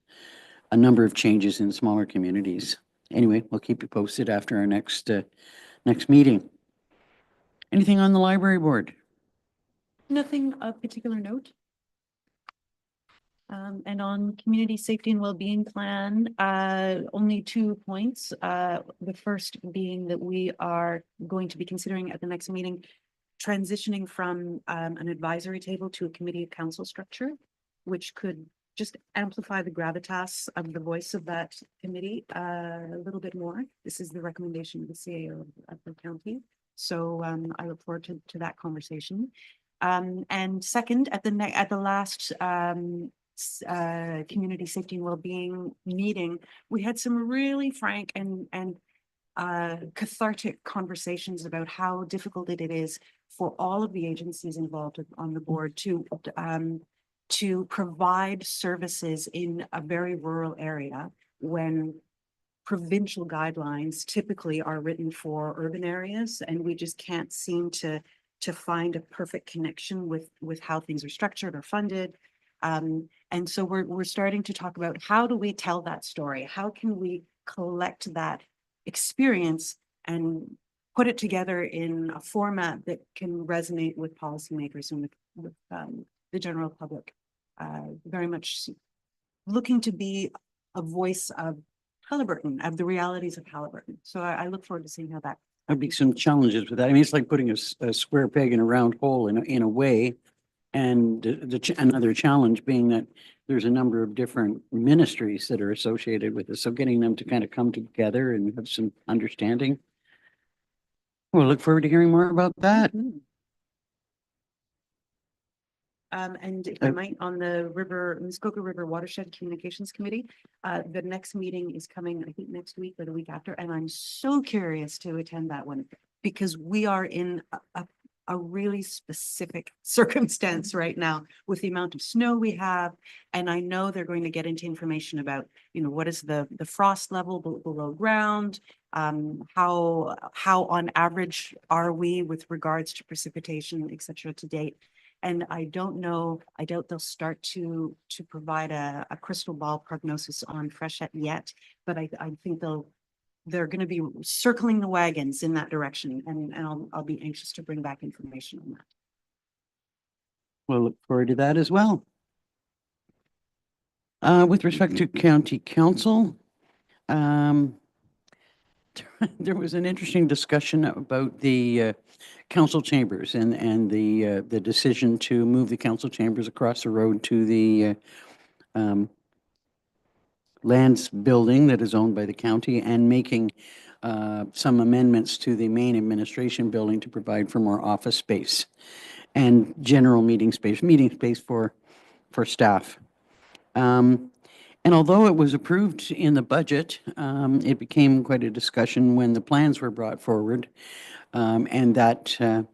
a number of changes in smaller communities. Anyway, we'll keep you posted after our next meeting. Anything on the library board? Nothing of particular note. And on community safety and well-being plan, only 2 points. The first being that we are going to be considering at the next meeting transitioning from an advisory table to a committee of council structure, which could just amplify the gravitas of the voice of that committee a little bit more. This is the recommendation of the CAO of the county. So I look forward to that conversation. And second, at the last community safety and well-being meeting, we had some really frank and cathartic conversations about how difficult it is for all of the agencies involved on the board to provide services in a very rural area when provincial guidelines typically are written for urban areas, and we just can't seem to find a perfect connection with how things are structured or funded. And so we're starting to talk about how do we tell that story? How can we collect that experience and put it together in a format that can resonate with policymakers and with the general public? Very much looking to be a voice of Halliburton, of the realities of Halliburton. So I look forward to seeing how that. There'd be some challenges with that. I mean, it's like putting a square peg in a round hole in a way. And another challenge being that there's a number of different ministries that are associated with this. So getting them to kind of come together and have some understanding. We'll look forward to hearing more about that. And if I might, on the Muskoka River Watershed Communications Committee, the next meeting is coming, I think next week or the week after, and I'm so curious to attend that one because we are in a really specific circumstance right now with the amount of snow we have. And I know they're going to get into information about, what is the frost level below ground, how on average are we with regards to precipitation, et cetera, to date. And I don't know, I doubt they'll start to provide a crystal ball prognosis on freshet yet, but I think they're going to be circling the wagons in that direction, and I'll be anxious to bring back information on that. We'll look forward to that as well. With respect to county council, there was an interesting discussion about the council chambers and the decision to move the council chambers across the road to the lands building that is owned by the county and making some amendments to the main administration building to provide for more office space and general meeting space for staff. And although it was approved in the budget, it became quite a discussion when the plans were brought forward, and that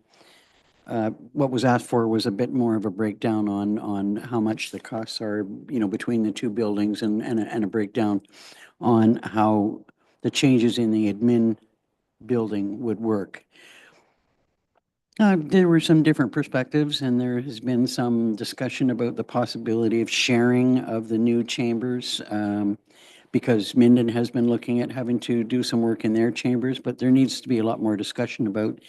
what was asked for was a bit more of a breakdown on how much the costs are, between the two buildings, and a breakdown on how the changes in the admin building would work. There were some different perspectives, and there has been some discussion about the possibility of sharing of the new chambers, because Minden has been looking at having to do some work in their chambers, but there needs to be a lot more discussion about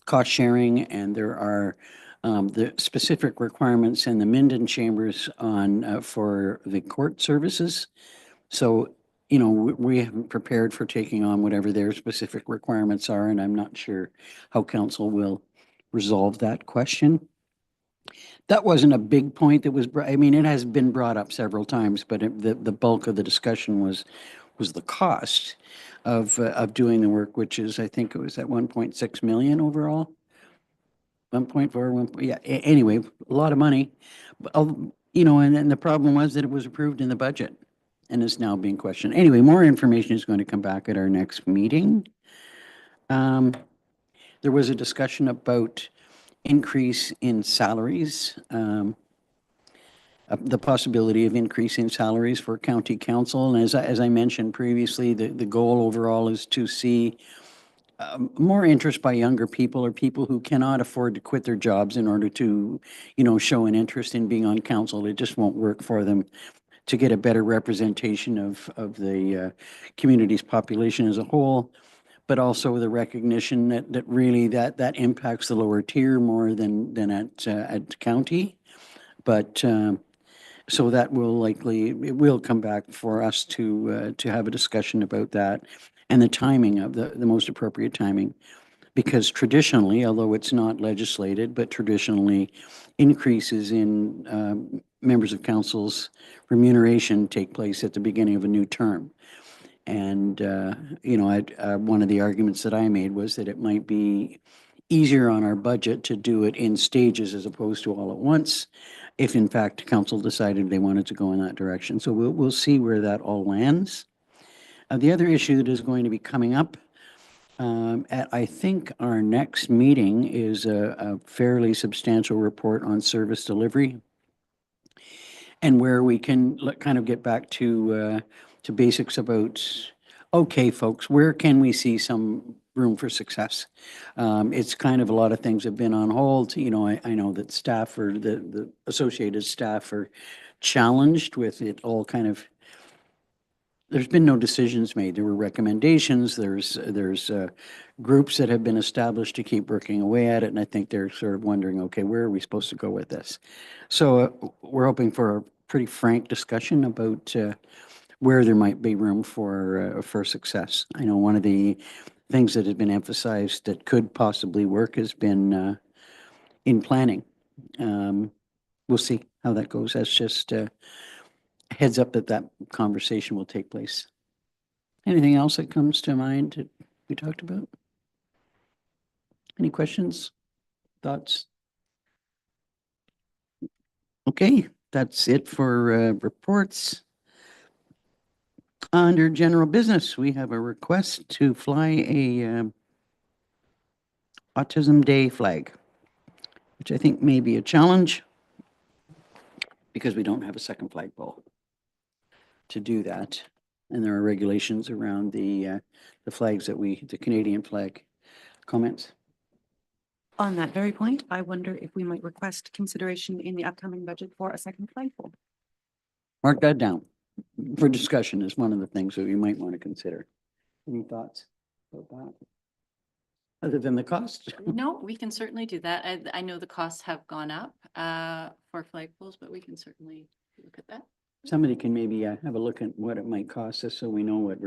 cost sharing, and there are the specific requirements in the Minden chambers on for the court services. So, we haven't prepared for taking on whatever their specific requirements are, and I'm not sure how council will resolve that question. That wasn't a big point that was, it has been brought up several times, but the bulk of the discussion was the cost of doing the work, which is, I think it was at 1.6 million overall. 1.4, yeah, anyway, a lot of money. And then the problem was that it was approved in the budget. and is now being questioned. Anyway, more information is going to come back at our next meeting. There was a discussion about increase in salaries, the possibility of increasing salaries for county council. And as I mentioned previously, the goal overall is to see more interest by younger people or people who cannot afford to quit their jobs in order to, show an interest in being on council. It just won't work for them to get a better representation of the community's population as a whole, but also the recognition that really that impacts the lower tier more than at county. But so that it will come back for us to have a discussion about that and the timing of the most appropriate timing. Because traditionally, although it's not legislated, but traditionally increases in members of council's remuneration take place at the beginning of a new term. And, one of the arguments that I made was that it might be easier on our budget to do it in stages as opposed to all at once, if in fact council decided they wanted to go in that direction. So we'll see where that all lands. The other issue that is going to be coming up at, I think, our next meeting is a fairly substantial report on service delivery, and where we can kind of get back to basics about, okay, folks, where can we see some room for success? It's kind of a lot of things have been on hold. I know that staff or the associated staff are challenged with it all kind of. There's been no decisions made. There were recommendations. There's groups that have been established to keep working away at it, and I think they're sort of wondering, okay, where are we supposed to go with this? So we're hoping for a pretty frank discussion about where there might be room for success. I know one of the things that has been emphasized that could possibly work has been in planning. We'll see how that goes. That's just heads up that conversation will take place. Anything else that comes to mind that we talked about? Any questions, thoughts? Okay, that's it for reports. Under general business, we have a request to fly a Autism Day flag, which I think may be a challenge because we don't have a second flagpole to do that. And there are regulations around the flags the Canadian flag. Comments? On that very point, I wonder if we might request consideration in the upcoming budget for a second flagpole. Mark that down for discussion is one of the things that you might want to consider. Any thoughts about that? Other than the cost? No, we can certainly do that. I know the costs have gone up for flagpoles, but we can certainly look at that. Somebody can maybe have a look at what it might cost us so we know what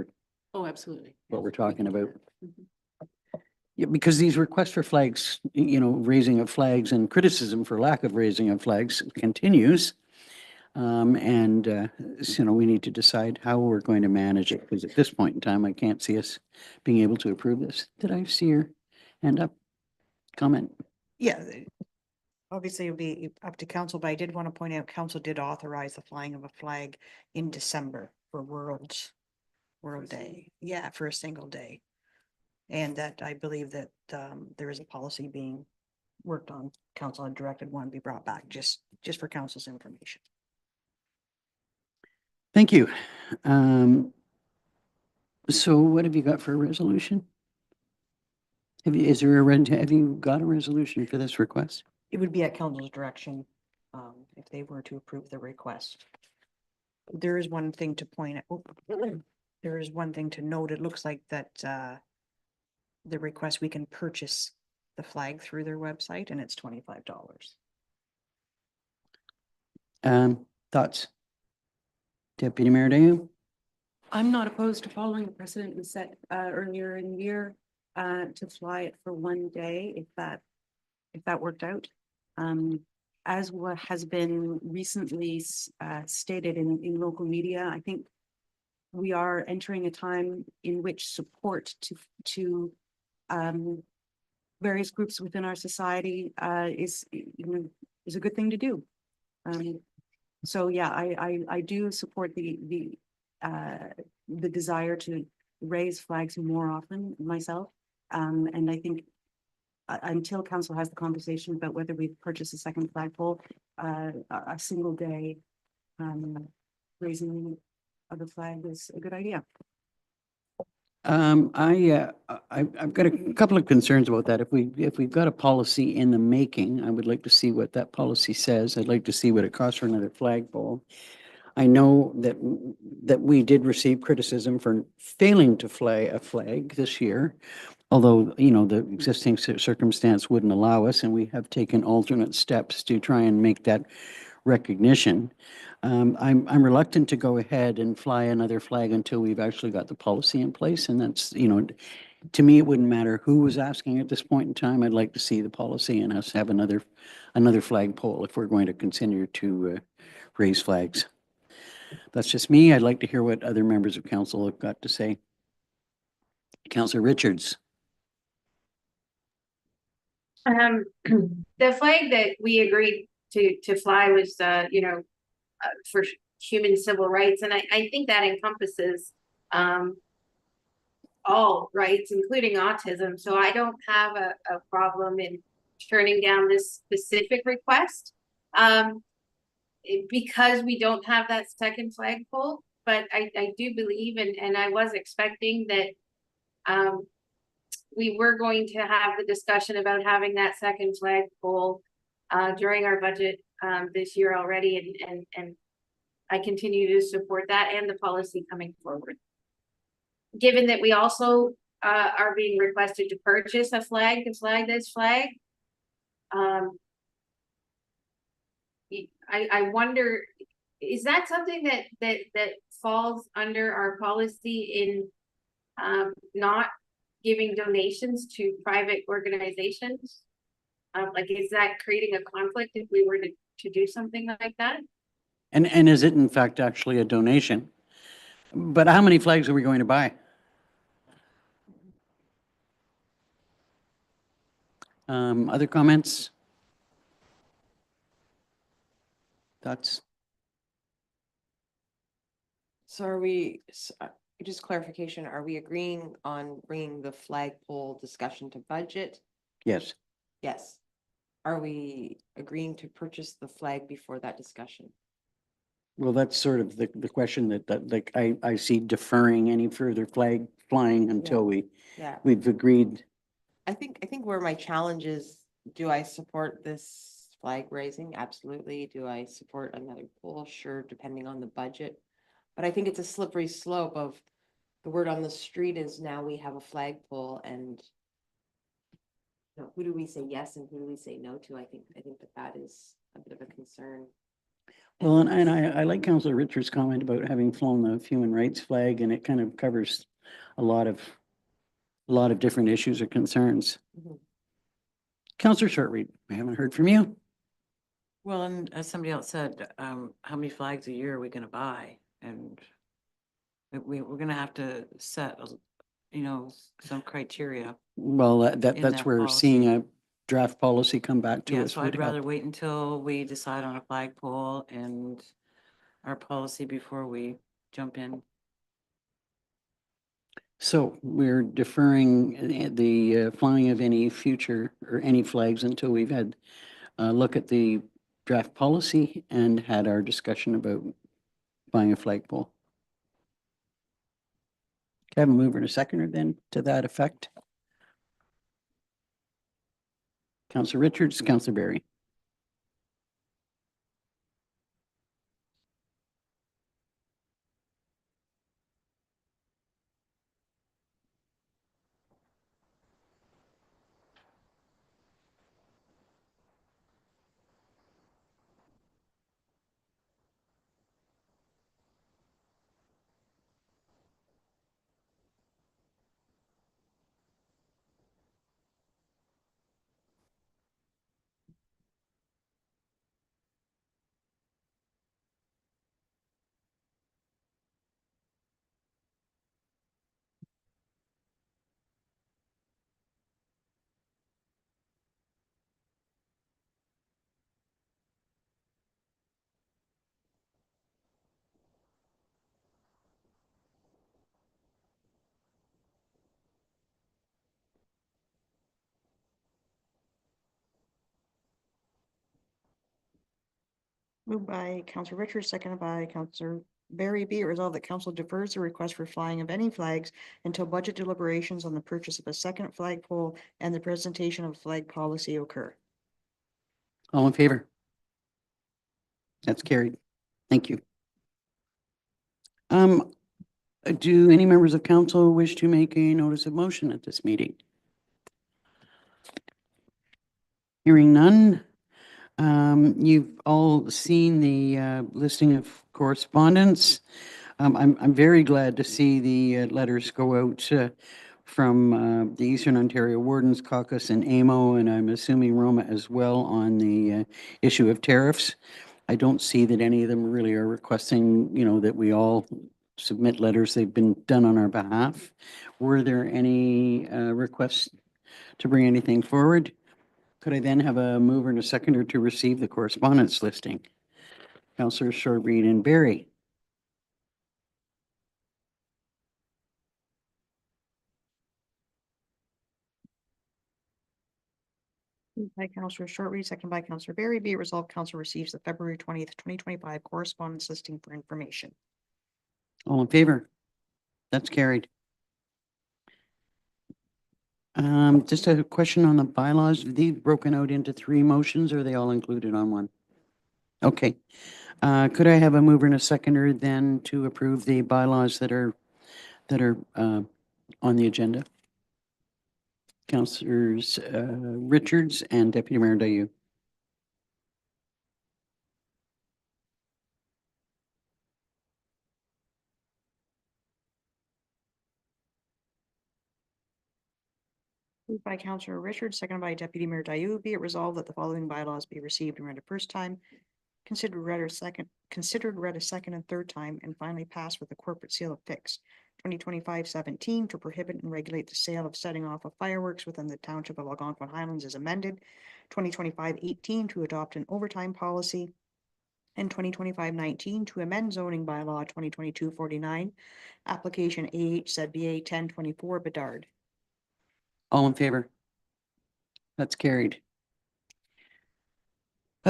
Oh, absolutely. we're Yes, we talking can do about. that. Mhm. Yeah, because these requests for flags, raising of flags and criticism for lack of raising of flags continues. We need to decide how we're going to manage it, because at this point in time, I can't see us being able to approve this. Did I see your hand up? Comment? Yeah, obviously it would be up to council, but I did want to point out, council did authorize the flying of a flag in December for World Day. Yeah, for a single day. And that I believe that there is a policy being worked on. Council had directed one be brought back just for council's information. Thank you. So what have you got for a resolution? Have you got a resolution for this request? It would be at council's direction if they were to approve the request. There is one thing to point out. There is one thing to note. It looks like that the request, we can purchase the flag through their website, and it's $25. Thoughts? Deputy Mayor Dayu? I'm not opposed to following the precedent we set earlier in the year to fly it for one day if that worked out. As what has been recently stated in local media, I think we are entering a time in which support to various groups within our society is a good thing to do. So yeah, I do support the the desire to raise flags more often myself. And I think until council has the conversation about whether we purchase a second flagpole, a single day raising of the flag is a good idea. I've got a couple of concerns about that. If we've got a policy in the making, I would like to see what that policy says. I'd like to see what it costs for another flagpole. I know that we did receive criticism for failing to fly a flag this year, although, you know, the existing circumstance wouldn't allow us, and we have taken alternate steps to try and make that recognition. I'm reluctant to go ahead and fly another flag until we've actually got the policy in place, and that's, you know, to me, it wouldn't matter who was asking at this point in time. I'd like to see the policy and us have another flagpole if we're going to continue to raise flags. That's just me. I'd like to hear what other members of council have got to say. Councillor Richards. The flag that we agreed to fly was, for human civil rights, and I think that encompasses, all rights, including autism, so I don't have a problem in turning down this specific request. Because we don't have that second flagpole, but I do believe, and I was expecting that, we were going to have the discussion about having that second flagpole during our budget this year already, and I continue to support that and the policy coming forward. Given that we also are being requested to purchase a flag to flag this flag, I wonder, is that something that falls under our policy in not giving donations to private organizations? Like, is that creating a conflict if we were to do something like that? And is it in fact actually a donation? But how many flags are we going to buy? Other comments? Thoughts? So are we, just clarification, are we agreeing on bringing the flagpole discussion to budget? Yes. Yes. Are we agreeing to purchase the flag before that discussion? Well, that's sort of the question that like I see deferring any further flag flying until Yeah. we've agreed. I think where my challenge is, do I support this flag raising? Absolutely. Do I support another pole? Sure, depending on the budget. But I think it's a slippery slope of the word on the street is now we have a flagpole, and who do we say yes and who do we say no to? I think that is a bit of a concern. Well, and I like Councillor Richards' comment about having flown the human rights flag, and it kind of covers a lot of different issues or concerns. Mm-hmm. Councillor Shortreed, I haven't heard from you. Well, and as somebody else said, how many flags a year are we going to buy? And we're going to have to set, some criteria. Well, In that's that where policy. seeing a draft policy come back to Yeah, us so would I'd rather help. wait until we decide on a flagpole and our policy before we jump in. So we're deferring the flying of any future or any flags until we've had a look at the draft policy and had our discussion about buying a flagpole. Can I have a mover and a seconder then to that effect? Councillor Richards, Councillor Berry. Moved by Counselor Richards, seconded by Counselor Barry. Be it resolved that council defers the request for flying of any flags until budget deliberations on the purchase of a second flagpole and the presentation of flag policy occur. All in favor? That's carried. Thank you. Do any members of council wish to make a notice of motion at this meeting? Hearing none. You've all seen the listing of correspondence. I'm very glad to see the letters go out from the Eastern Ontario Wardens Caucus and AMO, and I'm assuming Roma as well on the issue of tariffs. I don't see that any of them really are requesting, that we all submit letters. They've been done on our behalf. Were there any requests to bring anything forward? Could I then have a mover and a seconder to receive the correspondence listing? Councillors Short, Reed, and Barry. Moved by Counselor Short Reed, seconded by Counselor Barry. Be it resolved, council receives the February 20th, 2025 correspondence listing for information. All in favor? That's carried. Just a question on the bylaws. Are these broken out into 3 motions, or are they all included on one? Okay. Could I have a mover and a seconder then to approve the bylaws that are on the agenda? Councillors Richards and Deputy Mayor Dayu. Moved by Counselor Richards, seconded by Deputy Mayor Dayu. Be it resolved that the following bylaws be received and read a first time, considered read a second and third time, and finally passed with a corporate seal affixed. 2025-17 to prohibit and regulate the sale of setting off of fireworks within the Township of Algonquin Highlands is amended. 2025-18 to adopt an overtime policy. And 2025-19 to amend zoning bylaw 2022-49, application AH ZBA 1024 Bedard. All in favor? That's carried.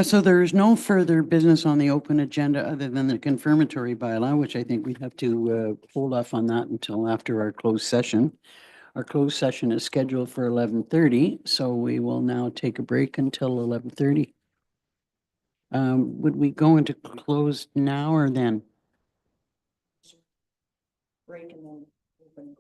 So there is no further business on the open agenda other than the confirmatory bylaw, which I think we have to hold off on that until after our closed session. Our closed session is scheduled for 11:30, so we will now take a break until 11:30. Would we go into closed now or then? Break and then open.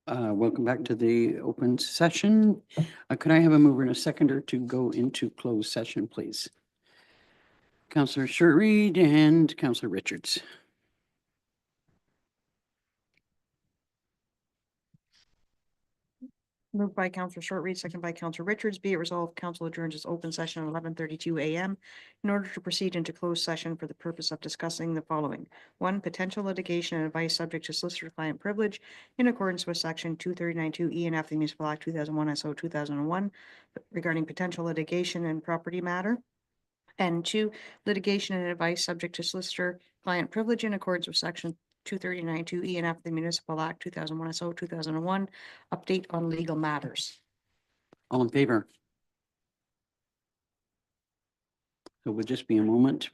Welcome back to the open session. Could I have a mover and a seconder to go into closed session, please? Councillor Sherreed and Councillor Richards. Moved by Councillor Short-Reed, second by Councillor Richards. Be it resolved, council adjourns its open session at 11:32 a.m. in order to proceed into closed session for the purpose of discussing the following. One, potential litigation and advice subject to solicitor-client privilege in accordance with section 239(2)(e) and F of the Municipal Act 2001 SO 2001 regarding potential litigation and property matter. And two, litigation and advice subject to solicitor-client privilege in accordance with section 239(2)(e) and F of the Municipal Act 2001 SO 2001, update on legal matters. All in favor? So would just be a moment.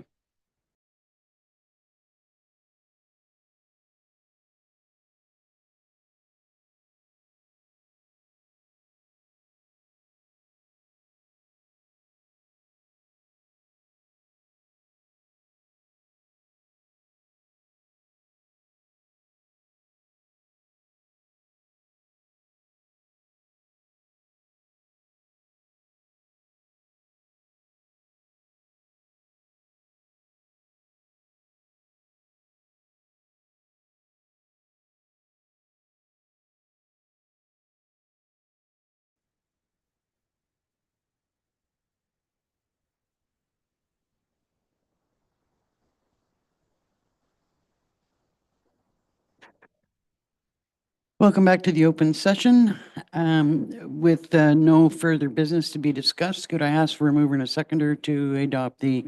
Welcome back to the open session. With no further business to be discussed, could I ask for a mover and a seconder to adopt the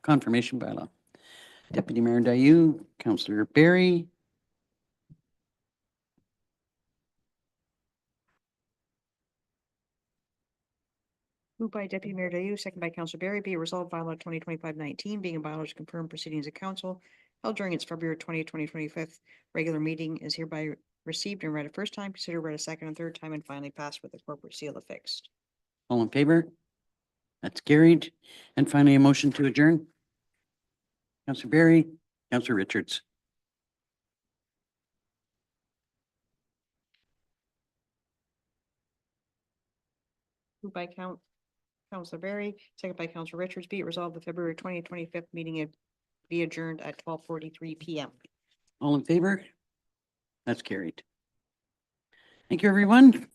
confirmation bylaw? Deputy Mayor Dayu, Councillor Barry. Moved by Deputy Mayor Dayu, second by Councillor Barry. Be it resolved, bylaw 2025-19 being a bylaw to confirm proceedings of council held during its February 2025 regular meeting is hereby received and read a first time, considered read a second and third time, and finally passed with the corporate seal affixed. All in favor? That's carried. And finally, a motion to adjourn. Councillor Barry, Councillor Richards. Moved by Councillor Barry, second by Councillor Richards. Be it resolved, the February 2025 meeting be adjourned at 12:43 p.m. All in favor? That's carried. Thank you, everyone.